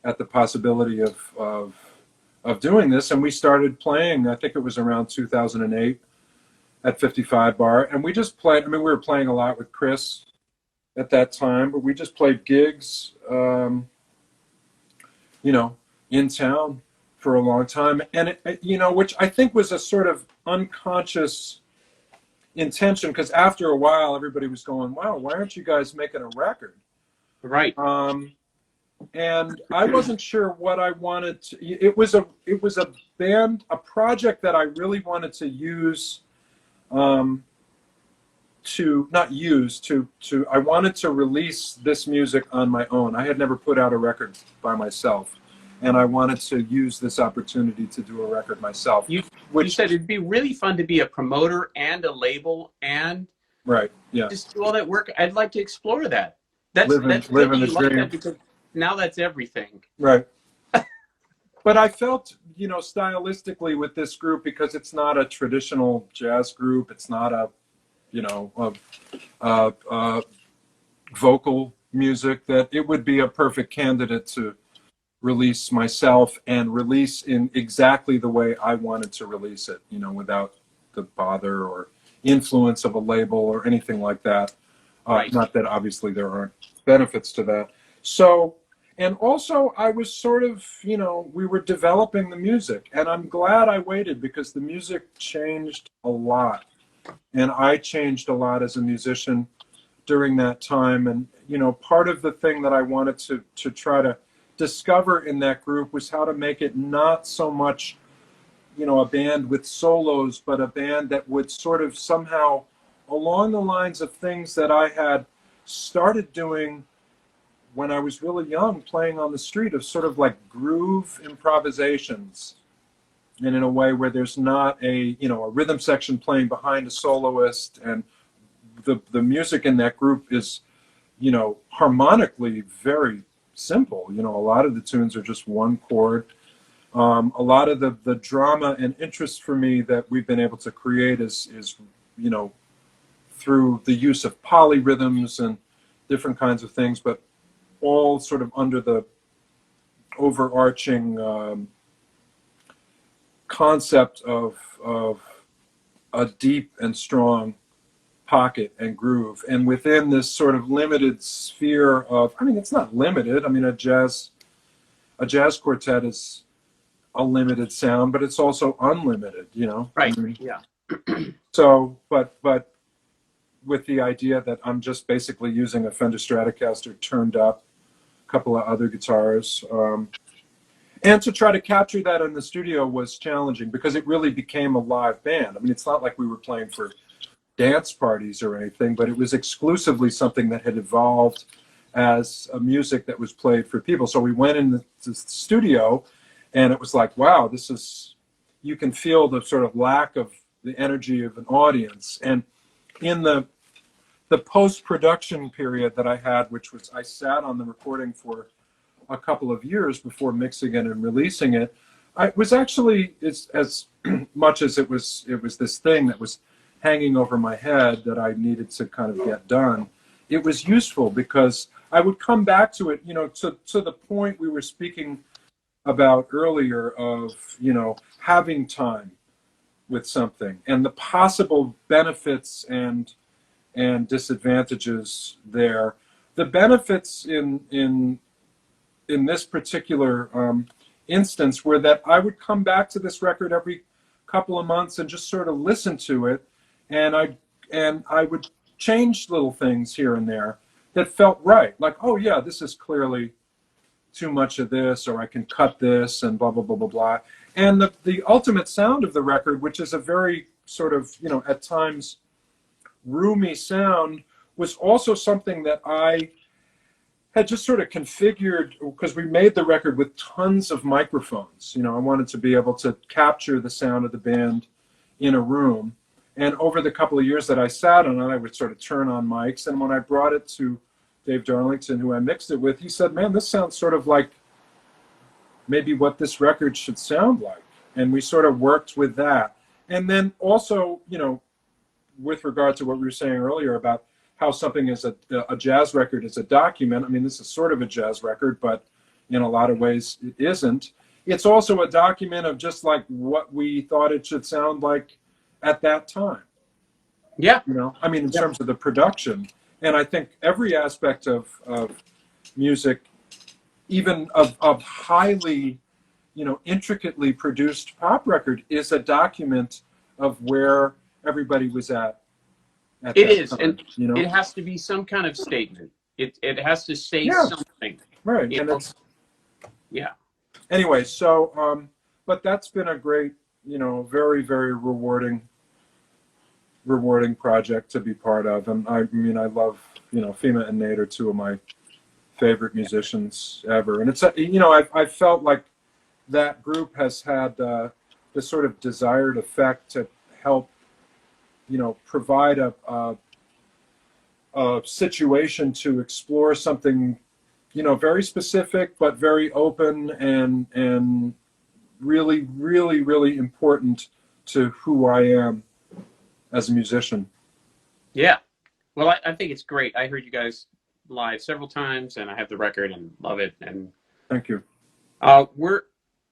at the possibility of doing this, and we started playing. I think it was around 2008, at 55 Bar, and we just played. I mean, we were playing a lot with Chris at that time, but we just played gigs, you know, in town for a long time, and you know, which I think was a sort of unconscious intention, because after a while, everybody was going, "Wow, why aren't you guys making a record?" Right. And I wasn't sure what I wanted to. It was a band, a project that I really wanted to use. To not use to I wanted to release this music on my own. I had never put out a record by myself, and I wanted to use this opportunity to do a record myself. You said it'd be really fun to be a promoter and a label and right, yeah, just do all that work. I'd like to explore that. That's living really the like dream. that, because now that's everything. Right. But I felt, you know, stylistically with this group, because it's not a traditional jazz group, it's not a, you know, vocal music, that it would be a perfect candidate to release myself and release in exactly the way I wanted to release it, you know, without the bother or influence of a label or anything like that. Right. Not that obviously there aren't benefits to that. So, and also I was sort of, you know, we were developing the music, and I'm glad I waited, because the music changed a lot. And I changed a lot as a musician during that time. And, you know, part of the thing that I wanted to try to discover in that group was how to make it not so much, you know, a band with solos, but a band that would sort of somehow, along the lines of things that I had started doing when I was really young, playing on the street, of sort of like groove improvisations. And in a way where there's not a, you know, a rhythm section playing behind a soloist, and the music in that group is, you know, harmonically very simple. You know, a lot of the tunes are just one chord. A lot of the drama and interest for me that we've been able to create is, you know, through the use of polyrhythms and different kinds of things, but all sort of under the overarching concept of a deep and strong pocket and groove. And within this sort of limited sphere of, I mean, it's not limited. I mean, a jazz quartet is a limited sound, but it's also unlimited, you know? Right, I mean, yeah. so, but with the idea that I'm just basically using a Fender Stratocaster turned up, a couple of other guitars, and to try to capture that in the studio was challenging, because it really became a live band. I mean, it's not like we were playing for dance parties or anything, but it was exclusively something that had evolved as a music that was played for people. So we went in the studio, and it was like, wow, this is, you can feel the sort of lack of the energy of an audience. And in the post-production period that I had, which was, I sat on the recording for a couple of years before mixing it and releasing it. I was actually, as much as it was this thing that was hanging over my head that I needed to kind of get done, it was useful, because I would come back to it, you know, to the point we were speaking about earlier of, you know, having time with something and the possible benefits and disadvantages there. The benefits in this particular instance were that I would come back to this record every couple of months and just sort of listen to it, and I would change little things here and there that felt right. Like, oh yeah, this is clearly too much of this, or I can cut this, and blah, blah, blah, blah, blah. And the ultimate sound of the record, which is a very sort of, you know, at times roomy sound, was also something that I had just sort of configured, because we made the record with tons of microphones. You know, I wanted to be able to capture the sound of the band in a room. And over the couple of years that I sat on it, I would sort of turn on mics. And when I brought it to Dave Darlington, who I mixed it with, he said, man, this sounds sort of like maybe what this record should sound like. And we sort of worked with that. And then also, you know, with regard to what we were saying earlier about how something is a jazz record is a document. I mean, this is sort of a jazz record, but in a lot of ways it isn't. It's also a document of just like what we thought it should sound like at that time. Yeah. You know, I mean, in Yeah. terms of the production. And I think every aspect of music, even of highly, intricately produced pop record, is a document of where everybody was at It that is, time, and you know? it has to be some kind of statement. It has to say Yeah, something. right. You And know? it's, Yeah. anyway, so, but that's been a great, very, very rewarding project to be part of. And I mean, I love, Fima and Nate are two of my favorite musicians ever. And it's, I felt like that group has had this sort of desired effect to help, provide a situation to explore something, very specific, but very open and really, really, really important to who I am as a musician. Yeah. Well, I think it's great. I heard you guys live several times, and I have the record and love it. And Thank you.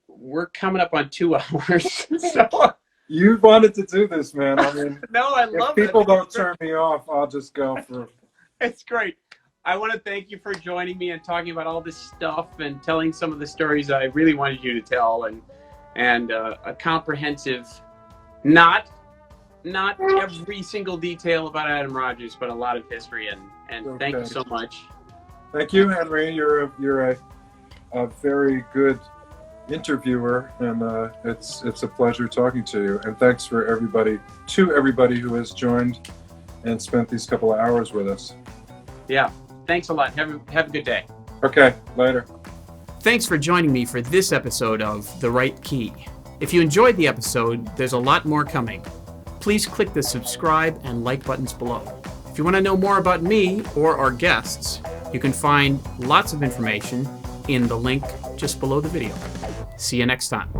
we're coming up on 2 hours. So You wanted to do this, man. I mean, no, I if love it. people don't turn me off, I'll just go for. It's great. I want to thank you for joining me and talking about all this stuff and telling some of the stories I really wanted you to tell, and a comprehensive, not every single detail about Adam Rogers, but a lot of history. And Okay. Thank you so much. Thank you, Henry. You're a very good interviewer, and it's a pleasure talking to you. And thanks for everybody who has joined and spent these couple of hours with us. Yeah. Thanks a lot. Have a good day. Okay, later. Thanks for joining me for this episode of The Right Key. If you enjoyed the episode, there's a lot more coming. Please click the subscribe and like buttons below. If you want to know more about me or our guests, you can find lots of information in the link just below the video. See you next time.